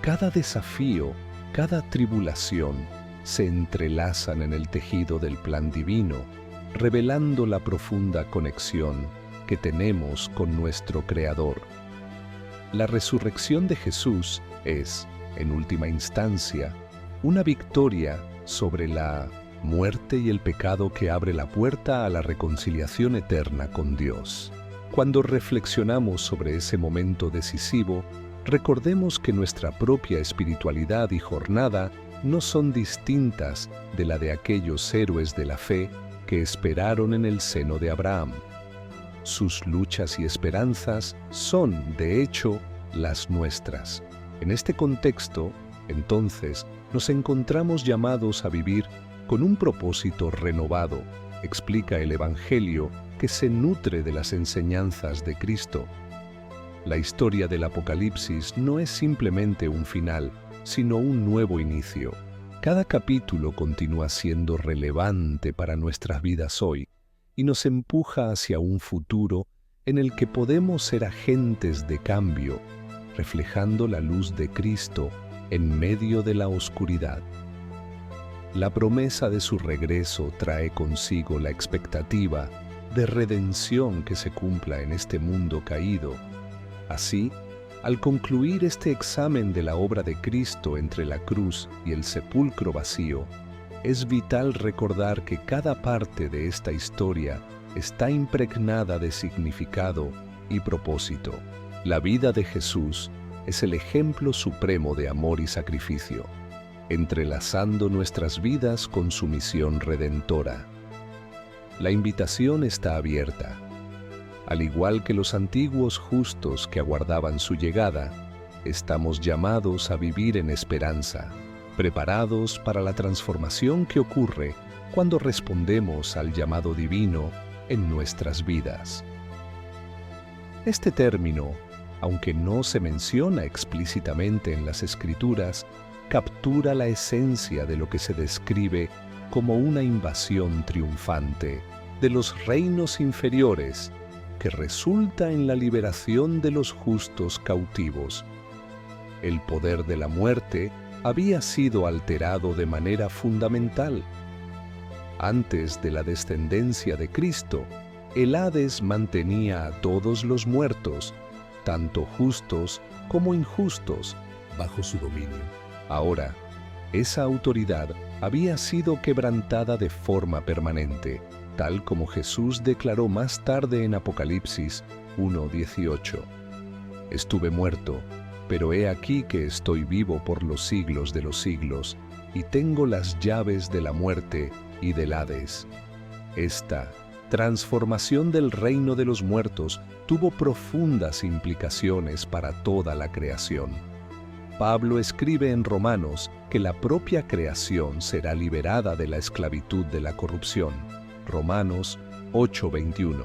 cada desafío, cada tribulación se entrelazan en el tejido del plan divino, revelando la profunda conexión que tenemos con nuestro Creador. La resurrección de Jesús es, en última instancia, una victoria sobre la muerte y el pecado que abre la puerta a la reconciliación eterna con Dios. Cuando reflexionamos sobre ese momento decisivo, recordemos que nuestra propia espiritualidad y jornada no son distintas de la de aquellos héroes de la fe que esperaron en el seno de Abraham. Sus luchas y esperanzas son, de hecho, las nuestras. En este contexto, entonces, nos encontramos llamados a vivir con un propósito renovado, explica el Evangelio, que se nutre de las enseñanzas de Cristo. La historia del Apocalipsis no es simplemente un final, sino un nuevo inicio. Cada capítulo continúa siendo relevante para nuestras vidas hoy y nos empuja hacia un futuro en el que podemos ser agentes de cambio, reflejando la luz de Cristo en medio de la oscuridad. La promesa de su regreso trae consigo la expectativa de redención que se cumpla en este mundo caído. Así, al concluir este examen de la obra de Cristo entre la cruz y el sepulcro vacío, es vital recordar que cada parte de esta historia está impregnada de significado y propósito. La vida de Jesús es el ejemplo supremo de amor y sacrificio, entrelazando nuestras vidas con su misión redentora. La invitación está abierta. Al igual que los antiguos justos que aguardaban su llegada, estamos llamados a vivir en esperanza, preparados para la transformación que ocurre cuando respondemos al llamado divino en nuestras vidas. Este término, aunque no se menciona explícitamente en las Escrituras, captura la esencia de lo que se describe como una invasión triunfante de los reinos inferiores que resulta en la liberación de los justos cautivos. El poder de la muerte había sido alterado de manera fundamental. Antes de la descendencia de Cristo, el Hades mantenía a todos los muertos, tanto justos como injustos, bajo su dominio. Ahora, esa autoridad había sido quebrantada de forma permanente, tal como Jesús declaró más tarde en Apocalipsis 1:18. Estuve muerto, pero he aquí que estoy vivo por los siglos de los siglos, y tengo las llaves de la muerte y del Hades. Esta transformación del reino de los muertos tuvo profundas implicaciones para toda la creación. Pablo escribe en Romanos que la propia creación será liberada de la esclavitud de la corrupción. Romanos 8:21.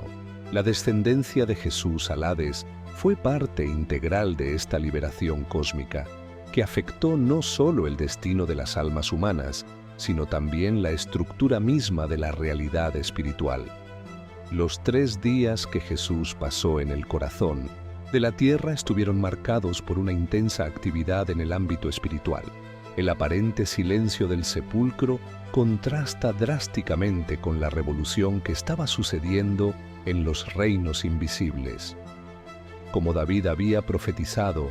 La descendencia de Jesús al Hades fue parte integral de esta liberación cósmica, que afectó no solo el destino de las almas humanas, sino también la estructura misma de la realidad espiritual. Los 3 días que Jesús pasó en el corazón de la tierra estuvieron marcados por una intensa actividad en el ámbito espiritual. El aparente silencio del sepulcro contrasta drásticamente con la revolución que estaba sucediendo en los reinos invisibles. Como David había profetizado,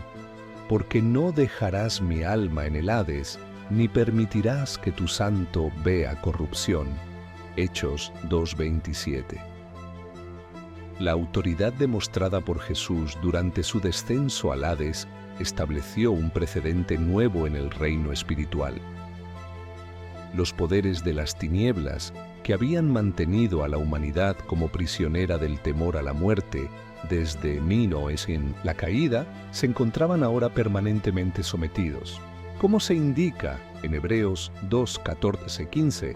«Porque no dejarás mi alma en el Hades, ni permitirás que tu santo vea corrupción». Hechos 2:27. La autoridad demostrada por Jesús durante su descenso al Hades estableció un precedente nuevo en el reino espiritual. Los poderes de las tinieblas, que habían mantenido a la humanidad como prisionera del temor a la muerte desde en la caída, se encontraban ahora permanentemente sometidos. Como se indica en Hebreos 2:14-15,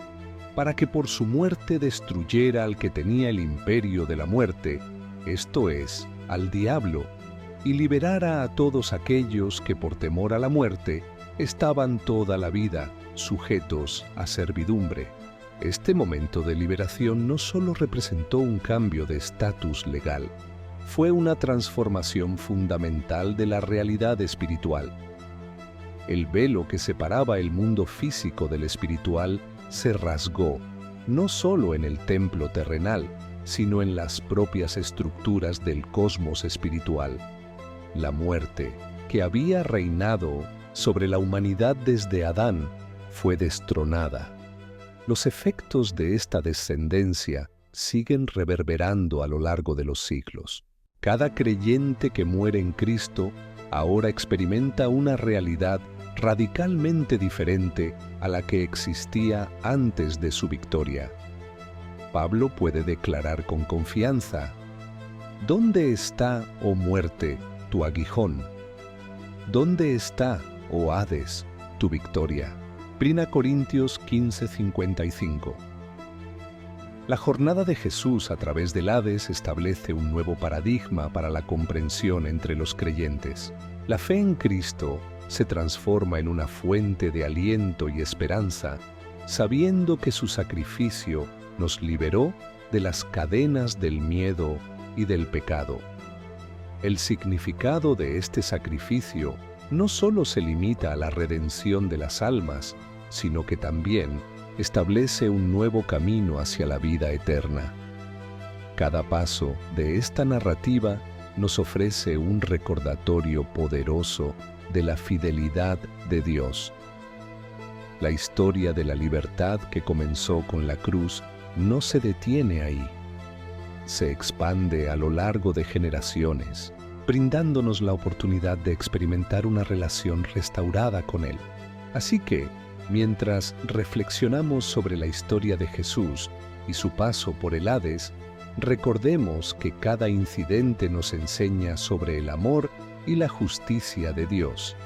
para que por su muerte destruyera al que tenía el imperio de la muerte, esto es, al diablo, y liberara a todos aquellos que por temor a la muerte estaban toda la vida sujetos a servidumbre. Este momento de liberación no solo representó un cambio de estatus legal, fue una transformación fundamental de la realidad espiritual. El velo que separaba el mundo físico del espiritual se rasgó, no solo en el templo terrenal, sino en las propias estructuras del cosmos espiritual. La muerte, que había reinado sobre la humanidad desde Adán, fue destronada. Los efectos de esta descendencia siguen reverberando a lo largo de los siglos. Cada creyente que muere en Cristo ahora experimenta una realidad radicalmente diferente a la que existía antes de su victoria. Pablo puede declarar con confianza: ¿Dónde está, oh muerte, tu aguijón? ¿Dónde está, oh Hades, tu victoria? 1 Corintios 15:55. La jornada de Jesús a través del Hades establece un nuevo paradigma para la comprensión entre los creyentes. La fe en Cristo se transforma en una fuente de aliento y esperanza, sabiendo que su sacrificio nos liberó de las cadenas del miedo y del pecado. El significado de este sacrificio no solo se limita a la redención de las almas, sino que también establece un nuevo camino hacia la vida eterna. Cada paso de esta narrativa nos ofrece un recordatorio poderoso de la fidelidad de Dios. La historia de la libertad que comenzó con la cruz no se detiene ahí. Se expande a lo largo de generaciones, brindándonos la oportunidad de experimentar una relación restaurada con Él. Así que, mientras reflexionamos sobre la historia de Jesús y su paso por el Hades, recordemos que cada incidente nos enseña sobre el amor y la justicia de Dios.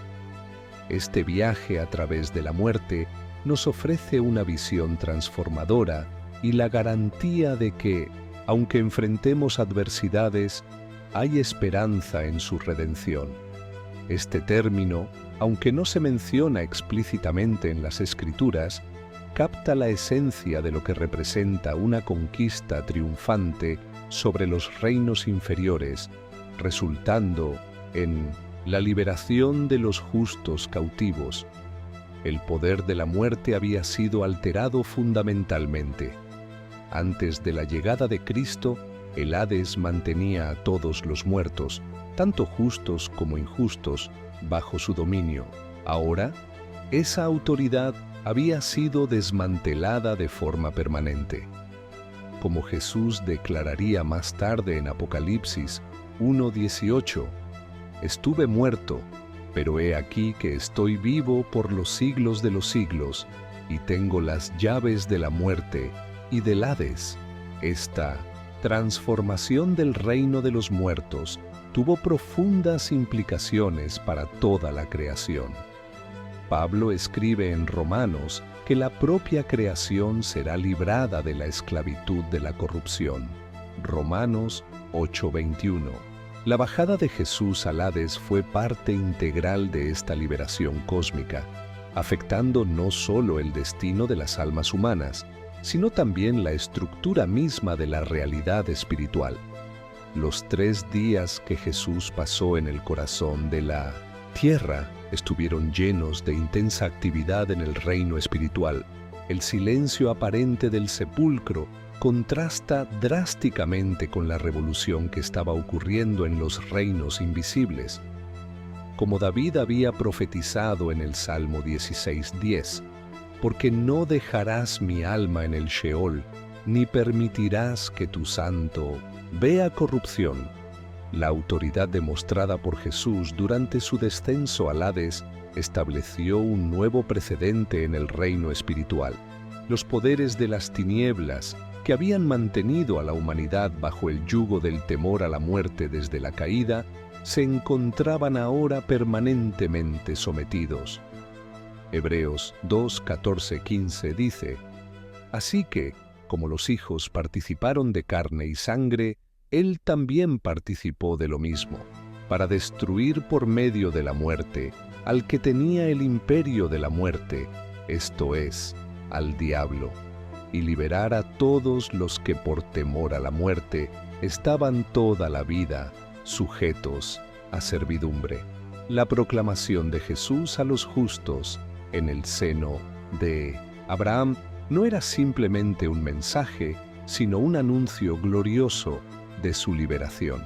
Este viaje a través de la muerte nos ofrece una visión transformadora y la garantía de que, aunque enfrentemos adversidades, hay esperanza en su redención. Este término, aunque no se menciona explícitamente en las Escrituras, capta la esencia de lo que representa una conquista triunfante sobre los reinos inferiores, resultando en la liberación de los justos cautivos. El poder de la muerte había sido alterado fundamentalmente. Antes de la llegada de Cristo, el Hades mantenía a todos los muertos, tanto justos como injustos, bajo su dominio. Ahora, esa autoridad había sido desmantelada de forma permanente. Como Jesús declararía más tarde en Apocalipsis 1:18, «Estuve muerto, pero he aquí que estoy vivo por los siglos de los siglos, y tengo las llaves de la muerte y del Hades». Esta transformación del reino de los muertos tuvo profundas implicaciones para toda la creación. Pablo escribe en Romanos que que la propia creación será librada de la esclavitud de la corrupción. Romanos 8:21. La bajada de Jesús al Hades fue parte integral de esta liberación cósmica, afectando no solo el destino de las almas humanas, sino también la estructura misma de la realidad espiritual. Los 3 días que Jesús pasó en el corazón de la tierra estuvieron llenos de intensa actividad en el reino espiritual. El silencio aparente del sepulcro contrasta drásticamente con la revolución que estaba ocurriendo en los reinos invisibles. Como David había profetizado en el Salmo 16:10, porque no dejarás mi alma en el Sheol, ni permitirás que tu santo vea corrupción. La autoridad demostrada por Jesús durante su descenso al Hades estableció un nuevo precedente en el reino espiritual. Los poderes de las tinieblas, que habían mantenido a la humanidad bajo el yugo del temor a la muerte desde la caída, se encontraban ahora permanentemente sometidos. Hebreos 2:14-15 dice: Así que, como los hijos participaron de carne y sangre, Él también participó de lo mismo, para destruir por medio de la muerte al que tenía el imperio de la muerte, esto es, al diablo, y liberar a todos los que por temor a la muerte estaban toda la vida sujetos a servidumbre. La proclamación de Jesús a los justos en el seno de Abraham no era simplemente un mensaje, sino un anuncio glorioso de su liberación.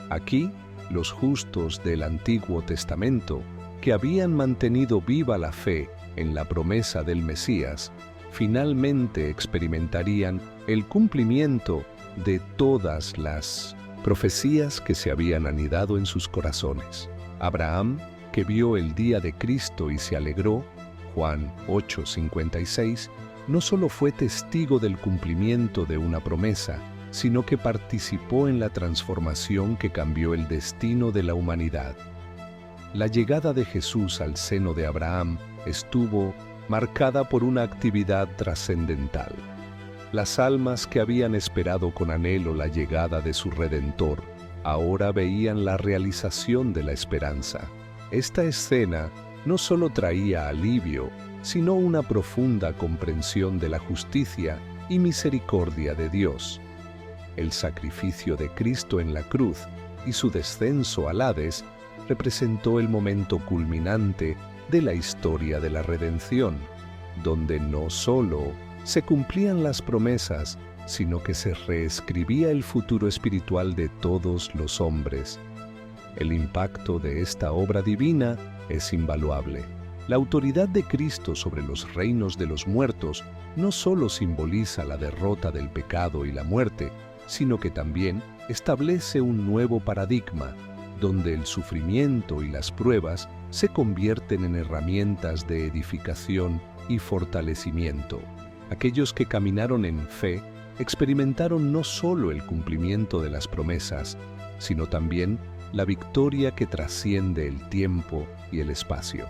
Aquí, los justos del Antiguo Testamento, que habían mantenido viva la fe en la promesa del Mesías, finalmente experimentarían el cumplimiento de todas las profecías que se habían anidado en sus corazones. Abraham, que vio el día de Cristo y se alegró, Juan 8:56, no solo fue testigo del cumplimiento de una promesa, sino que participó en la transformación que cambió el destino de la humanidad. La llegada de Jesús al seno de Abraham estuvo marcada por una actividad trascendental. Las almas que habían esperado con anhelo la llegada de su Redentor, ahora veían la realización de la esperanza. Esta escena no solo traía alivio, sino una profunda comprensión de la justicia y misericordia de Dios. El sacrificio de Cristo en la cruz y su descenso al Hades representó el momento culminante de la historia de la redención, donde no solo se cumplían las promesas, sino que se reescribía el futuro espiritual de todos los hombres. El impacto de esta obra divina es invaluable. La autoridad de Cristo sobre los reinos de los muertos no solo simboliza la derrota del pecado y la muerte, sino que también establece un nuevo paradigma, donde el sufrimiento y las pruebas se convierten en herramientas de edificación y fortalecimiento. Aquellos que caminaron en fe experimentaron no solo el cumplimiento de las promesas, sino también la victoria que trasciende el tiempo y el espacio.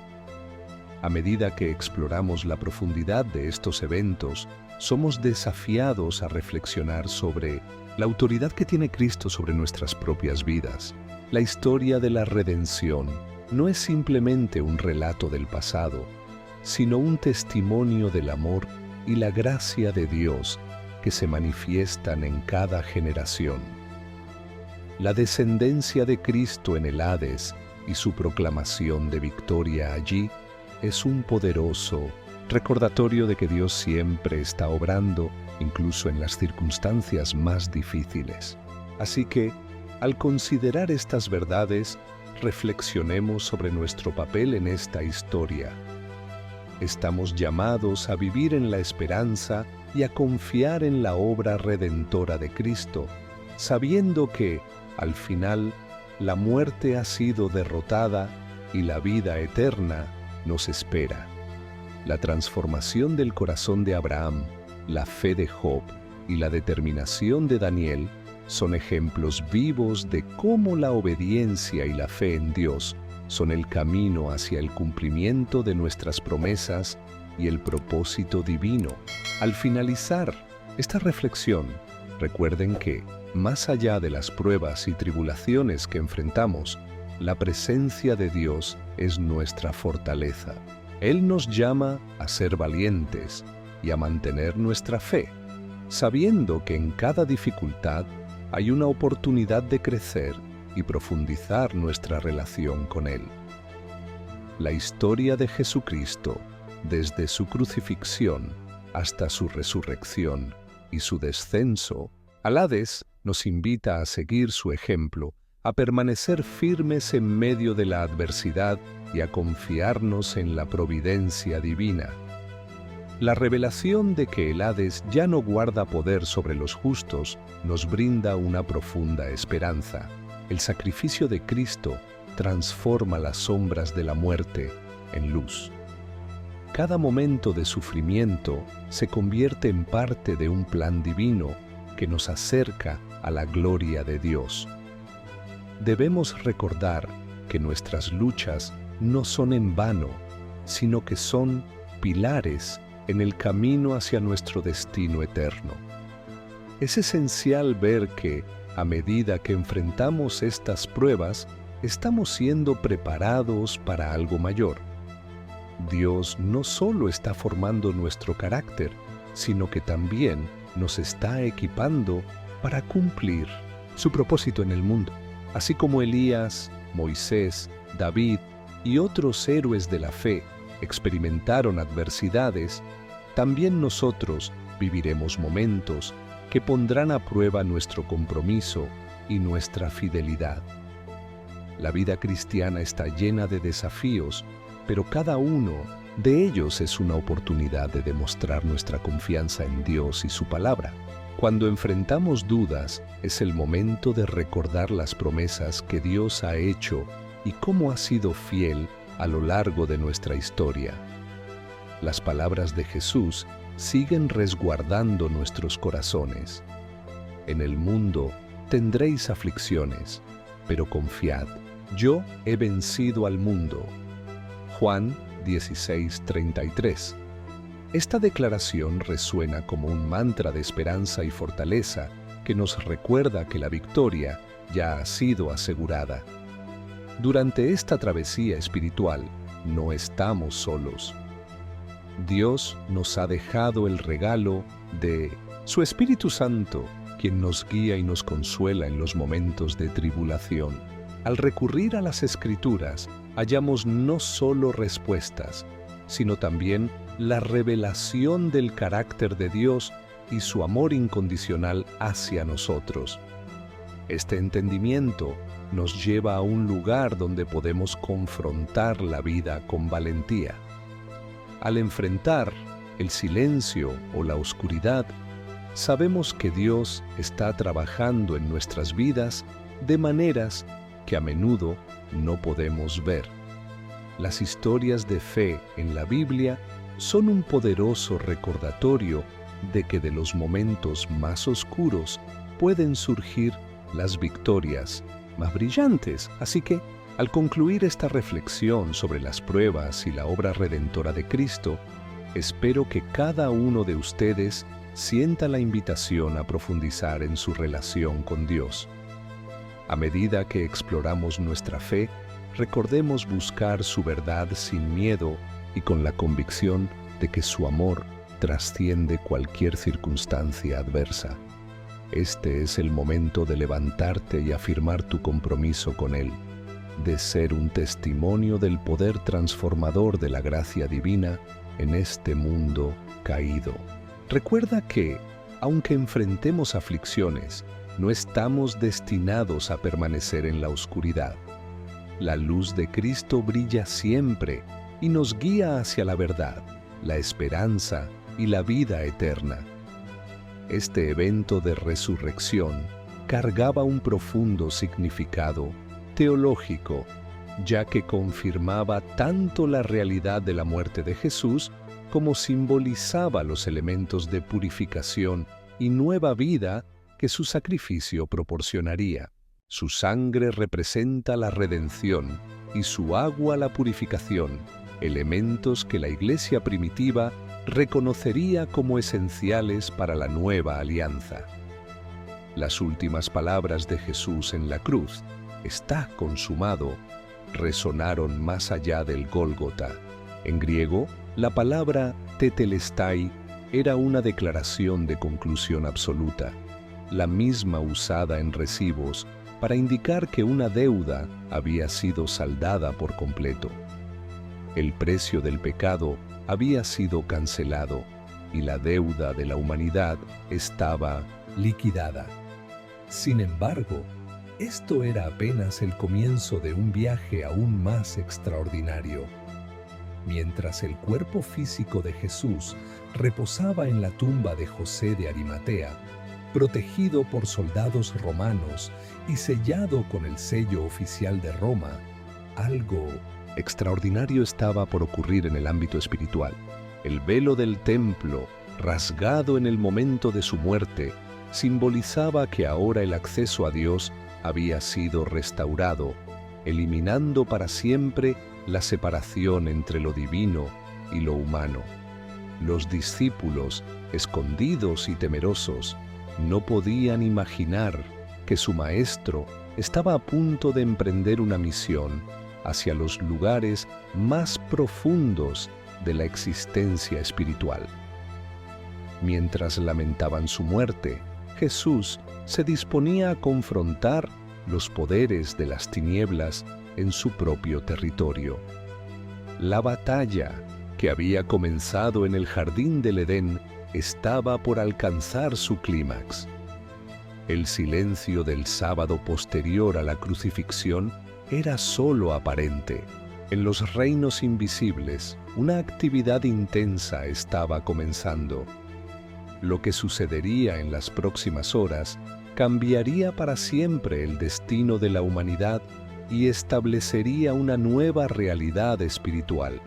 A medida que exploramos la profundidad de estos eventos, somos desafiados a reflexionar sobre la autoridad que tiene Cristo sobre nuestras propias vidas. La historia de la redención no es simplemente un relato del pasado, sino un testimonio del amor y la gracia de Dios que se manifiestan en cada generación. La descendencia de Cristo en el Hades y su proclamación de victoria allí es un poderoso recordatorio de que Dios siempre está obrando, incluso en las circunstancias más difíciles. Así que, al considerar estas verdades, reflexionemos sobre nuestro papel en esta historia. Estamos llamados a vivir en la esperanza y a confiar en la obra redentora de Cristo, sabiendo que, al final, la muerte ha sido derrotada y la vida eterna nos espera. La transformación del corazón de Abraham, la fe de Job y la determinación de Daniel son ejemplos vivos de cómo la obediencia y la fe en Dios son el camino hacia el cumplimiento de nuestras promesas y el propósito divino. Al finalizar esta reflexión, recuerden que, más allá de las pruebas y tribulaciones que enfrentamos, la presencia de Dios es nuestra fortaleza. Él nos llama a ser valientes y a mantener nuestra fe, sabiendo que en cada dificultad hay una oportunidad de crecer y profundizar nuestra relación con Él. La historia de Jesucristo, desde su crucifixión hasta su resurrección y su descenso al Hades, nos invita a seguir su ejemplo, a permanecer firmes en medio de la adversidad y a confiarnos en la providencia divina. La revelación de que el Hades ya no guarda poder sobre los justos nos brinda una profunda esperanza. El sacrificio de Cristo transforma las sombras de la muerte en luz. Cada momento de sufrimiento se convierte en parte de un plan divino que nos acerca a la gloria de Dios. Debemos recordar que nuestras luchas no son en vano, sino que son pilares en el camino hacia nuestro destino eterno. Es esencial ver que, a medida que enfrentamos estas pruebas, estamos siendo preparados para algo mayor. Dios no solo está formando nuestro carácter, sino que también nos está equipando para cumplir su propósito en el mundo. Así como Elías, Moisés, David y otros héroes de la fe experimentaron adversidades, también nosotros viviremos momentos que pondrán a prueba nuestro compromiso y nuestra fidelidad. La vida cristiana está llena de desafíos, pero cada uno de ellos es una oportunidad de demostrar nuestra confianza en Dios y su palabra. Cuando enfrentamos dudas, es el momento de recordar las promesas que Dios ha hecho y cómo ha sido fiel a lo largo de nuestra historia. Las palabras de Jesús siguen resguardando nuestros corazones. En el mundo tendréis aflicciones, pero confiad, yo he vencido al mundo. Juan 16:33. Esta declaración resuena como un mantra de esperanza y fortaleza que nos recuerda que la victoria ya ha sido asegurada. Durante esta travesía espiritual no estamos solos. Dios nos ha dejado el regalo de su Espíritu Santo, quien nos guía y nos consuela en los momentos de tribulación. Al recurrir a las Escrituras, hallamos no solo respuestas, sino también la revelación del carácter de Dios y su amor incondicional hacia nosotros. Este entendimiento nos lleva a un lugar donde podemos confrontar la vida con valentía. Al enfrentar el silencio o la oscuridad, sabemos que Dios está trabajando en nuestras vidas de maneras que a menudo no podemos ver. Las historias de fe en la Biblia son un poderoso recordatorio de que de los momentos más oscuros pueden surgir las victorias más brillantes. Así que, al concluir esta reflexión sobre las pruebas y la obra redentora de Cristo, espero que cada uno de ustedes sienta la invitación a profundizar en su relación con Dios. A medida que exploramos nuestra fe, recordemos buscar su verdad sin miedo y con la convicción de que su amor trasciende cualquier circunstancia adversa. Este es el momento de levantarte y afirmar tu compromiso con Él, de ser un testimonio del poder transformador de la gracia divina en este mundo caído. Recuerda que, aunque enfrentemos aflicciones, no estamos destinados a permanecer en la oscuridad. La luz de Cristo brilla siempre y nos guía hacia la verdad, la esperanza y la vida eterna. Este evento de resurrección cargaba un profundo significado teológico, ya que confirmaba tanto la realidad de la muerte de Jesús como simbolizaba los elementos de purificación y nueva vida que su sacrificio proporcionaría. Su sangre representa la redención y su agua la purificación, elementos que la Iglesia primitiva reconocería como esenciales para la nueva alianza. Las últimas palabras de Jesús en la cruz, "Está consumado", resonaron más allá del Gólgota. En griego, la palabra tetelestai era una declaración de conclusión absoluta, la misma usada en recibos para indicar que una deuda había sido saldada por completo. El precio del pecado había sido cancelado y la deuda de la humanidad estaba liquidada. Sin embargo, esto era apenas el comienzo de un viaje aún más extraordinario. Mientras el cuerpo físico de Jesús reposaba en la tumba de José de Arimatea, protegido por soldados romanos y sellado con el sello oficial de Roma, algo extraordinario estaba por ocurrir en el ámbito espiritual. El velo del templo, rasgado en el momento de su muerte, simbolizaba que ahora el acceso a Dios había sido restaurado, eliminando para siempre la separación entre lo divino y lo humano. Los discípulos, escondidos y temerosos, no podían imaginar que su maestro estaba a punto de emprender una misión hacia los lugares más profundos de la existencia espiritual. Mientras lamentaban su muerte, Jesús se disponía a confrontar los poderes de las tinieblas en su propio territorio. La batalla que había comenzado en el jardín del Edén estaba por alcanzar su clímax. El silencio del sábado posterior a la crucifixión era solo aparente. En los reinos invisibles, una actividad intensa estaba comenzando. Lo que sucedería en las próximas horas cambiaría para siempre el destino de la humanidad y establecería una nueva realidad espiritual.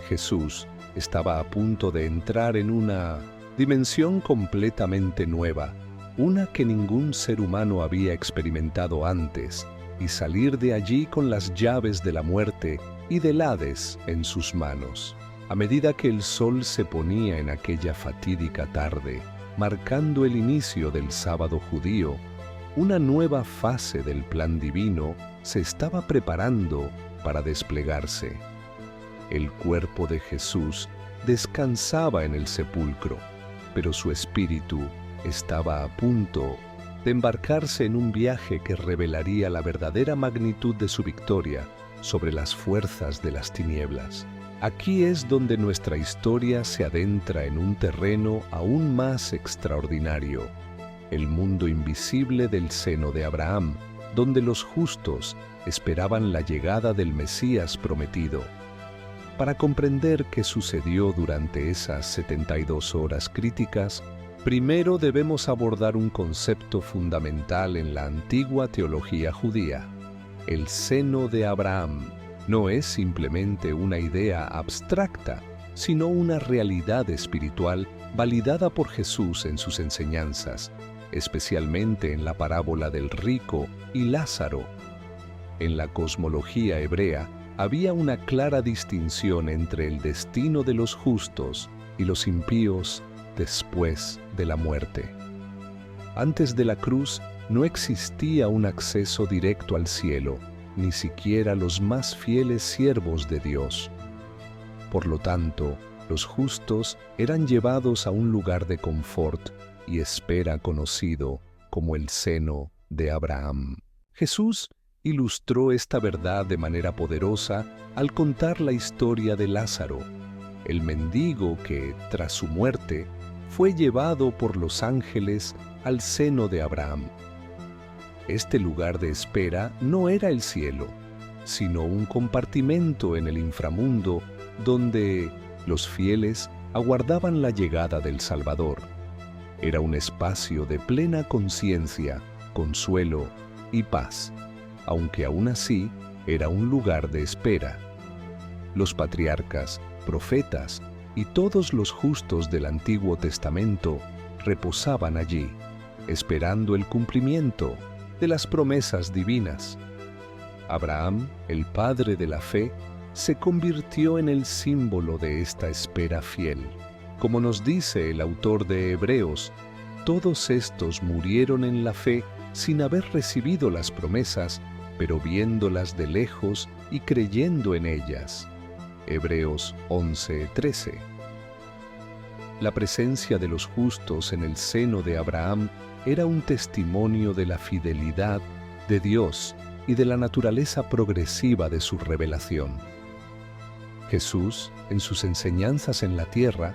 Jesús estaba a punto de entrar en una dimensión completamente nueva, una que ningún ser humano había experimentado antes, y salir de allí con las llaves de la muerte y del Hades en sus manos. A medida que el sol se ponía en aquella fatídica tarde, marcando el inicio del sábado judío, una nueva fase del plan divino se estaba preparando para desplegarse. El cuerpo de Jesús descansaba en el sepulcro, pero su espíritu estaba a punto de embarcarse en un viaje que revelaría la verdadera magnitud de su victoria sobre las fuerzas de las tinieblas. Aquí es donde nuestra historia se adentra en un terreno aún más extraordinario, el mundo invisible del seno de Abraham, donde los justos esperaban la llegada del Mesías prometido. Para comprender qué sucedió durante esas 72 horas críticas, primero debemos abordar un concepto fundamental en la antigua teología judía. El seno de Abraham no es simplemente una idea abstracta, sino una realidad espiritual validada por Jesús en sus enseñanzas, especialmente en la parábola del rico y Lázaro. En la cosmología hebrea había una clara distinción entre el destino de los justos y los impíos después de la muerte. Antes de la cruz no existía un acceso directo al cielo, ni siquiera los más fieles siervos de Dios. Por lo tanto, los justos eran llevados a un lugar de confort y espera conocido como el seno de Abraham. Jesús ilustró esta verdad de manera poderosa al contar la historia de Lázaro, el mendigo que, tras su muerte, fue llevado por los ángeles al seno de Abraham. Este lugar de espera no era el cielo, sino un compartimento en el inframundo donde los fieles aguardaban la llegada del Salvador. Era un espacio de plena conciencia, consuelo y paz, aunque aún así era un lugar de espera. Los patriarcas, profetas y todos los justos del Antiguo Testamento reposaban allí, esperando el cumplimiento de las promesas divinas. Abraham, el padre de la fe, se convirtió en el símbolo de esta espera fiel. Como nos dice el autor de Hebreos, todos estos murieron en la fe sin haber recibido las promesas, pero viéndolas de lejos y creyendo en ellas. Hebreos 11:13. La presencia de los justos en el seno de Abraham era un testimonio de la fidelidad de Dios y de la naturaleza progresiva de su revelación. Jesús, en sus enseñanzas en la tierra,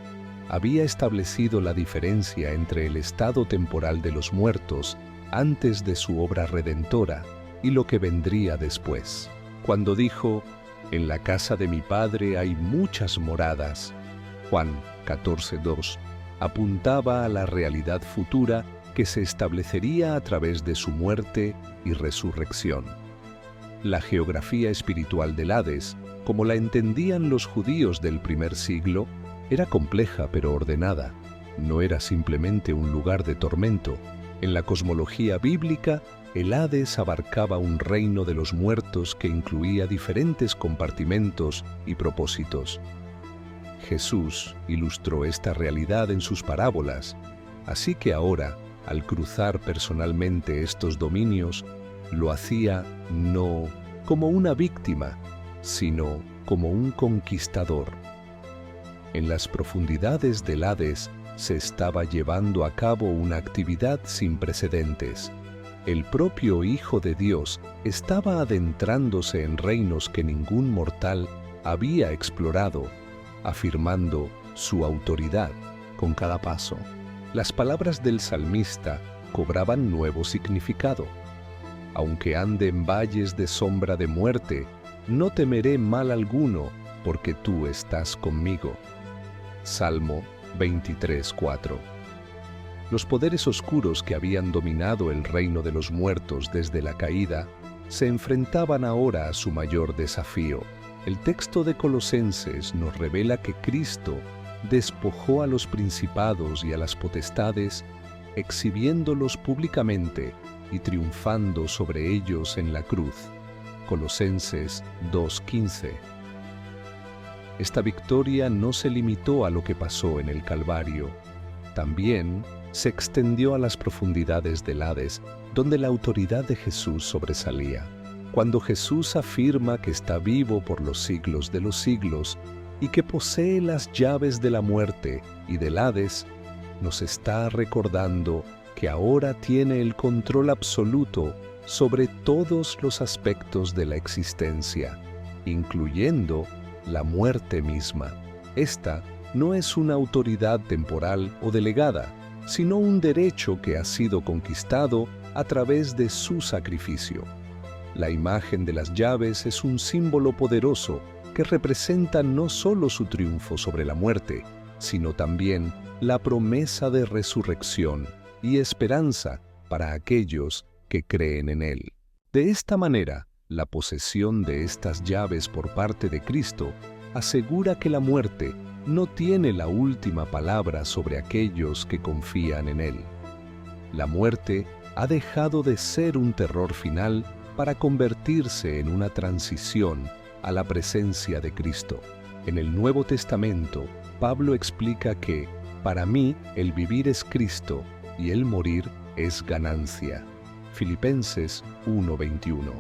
había establecido la diferencia entre el estado temporal de los muertos antes de su obra redentora y lo que vendría después. Cuando dijo, «En la casa de mi Padre hay muchas moradas», Juan 14:2, apuntaba a la realidad futura que se establecería a través de su muerte y resurrección. La geografía espiritual del Hades, como la entendían los judíos del primer siglo, era compleja pero ordenada. No era simplemente un lugar de tormento. En la cosmología bíblica, el Hades abarcaba un reino de los muertos que incluía diferentes compartimentos y propósitos. Jesús ilustró esta realidad en sus parábolas, así que ahora, al cruzar personalmente estos dominios, lo hacía no como una víctima, sino como un conquistador. En las profundidades del Hades se estaba llevando a cabo una actividad sin precedentes. El propio Hijo de Dios estaba adentrándose en reinos que ningún mortal había explorado, afirmando su autoridad con cada paso. Las palabras del salmista cobraban nuevo significado. Aunque ande en valles de sombra de muerte, no temeré mal alguno, porque tú estás conmigo. Salmo 23:4. Los poderes oscuros que habían dominado el reino de los muertos desde la caída se enfrentaban ahora a su mayor desafío. El texto de Colosenses nos revela que Cristo despojó a los principados y a las potestades, exhibiéndolos públicamente y triunfando sobre ellos en la cruz. Colosenses 2:15. Esta victoria no se limitó a lo que pasó en el Calvario. También se extendió a las profundidades del Hades, donde la autoridad de Jesús sobresalía. Cuando Jesús afirma que está vivo por los siglos de los siglos y que posee las llaves de la muerte y del Hades, nos está recordando que ahora tiene el control absoluto sobre todos los aspectos de la existencia, incluyendo la muerte misma. Esta no es una autoridad temporal o delegada, sino un derecho que ha sido conquistado a través de su sacrificio. La imagen de las llaves es un símbolo poderoso que representa no solo su triunfo sobre la muerte, sino también la promesa de resurrección y esperanza para aquellos que creen en Él. De esta manera, la posesión de estas llaves por parte de Cristo asegura que la muerte no tiene la última palabra sobre aquellos que confían en Él. La muerte ha dejado de ser un terror final para convertirse en una transición a la presencia de Cristo. En el Nuevo Testamento, Pablo explica que, para mí, el vivir es Cristo y el morir es ganancia. Filipenses 1:21.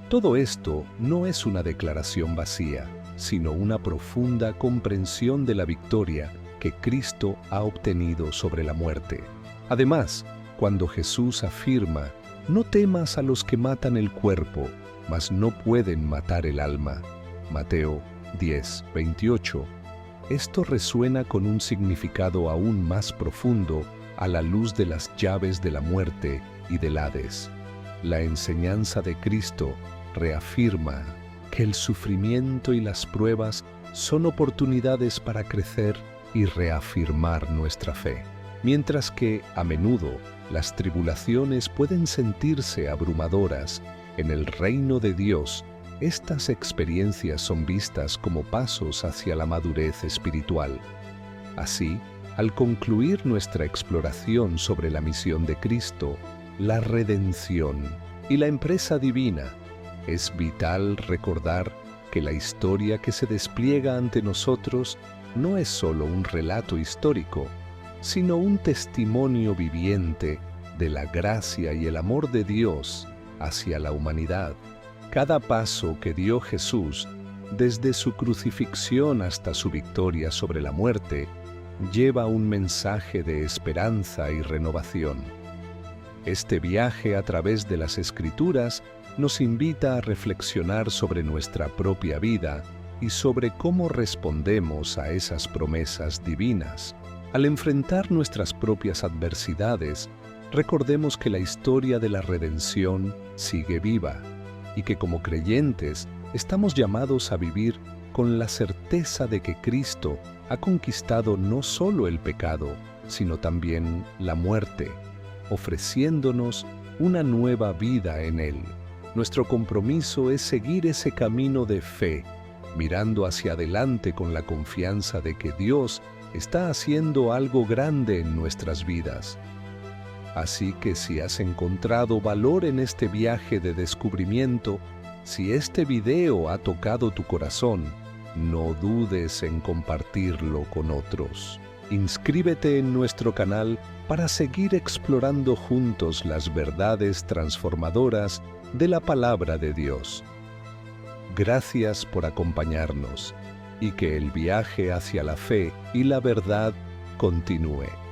Todo esto no es una declaración vacía, sino una profunda comprensión de la victoria que Cristo ha obtenido sobre la muerte. Además, cuando Jesús afirma, «No temas a los que matan el cuerpo, mas no pueden matar el alma», Mateo 10:28, esto resuena con un significado aún más profundo a la luz de las llaves de la muerte y del Hades. La enseñanza de Cristo reafirma que el sufrimiento y las pruebas son oportunidades para crecer y reafirmar nuestra fe. Mientras que, a menudo, las tribulaciones pueden sentirse abrumadoras, en el reino de Dios, estas experiencias son vistas como pasos hacia la madurez espiritual. Así, al concluir nuestra exploración sobre la misión de Cristo, la redención y la empresa divina, es vital recordar que la historia que se despliega ante nosotros no es solo un relato histórico, sino un testimonio viviente de la gracia y el amor de Dios hacia la humanidad. Cada paso que dio Jesús, desde su crucifixión hasta su victoria sobre la muerte, lleva un mensaje de esperanza y renovación. Este viaje a través de las Escrituras nos invita a reflexionar sobre nuestra propia vida y sobre cómo respondemos a esas promesas divinas. Al enfrentar nuestras propias adversidades, recordemos que la historia de la redención sigue viva y que como creyentes estamos llamados a vivir con la certeza de que Cristo ha conquistado no solo el pecado, sino también la muerte, ofreciéndonos una nueva vida en Él. Nuestro compromiso es seguir ese camino de fe, mirando hacia adelante con la confianza de que Dios está haciendo algo grande en nuestras vidas. Así que si has encontrado valor en este viaje de descubrimiento, si este video ha tocado tu corazón, no dudes en compartirlo con otros. Inscríbete en nuestro canal para seguir explorando juntos las verdades transformadoras de la Palabra de Dios. Gracias por acompañarnos y que el viaje hacia la fe y la verdad continúe.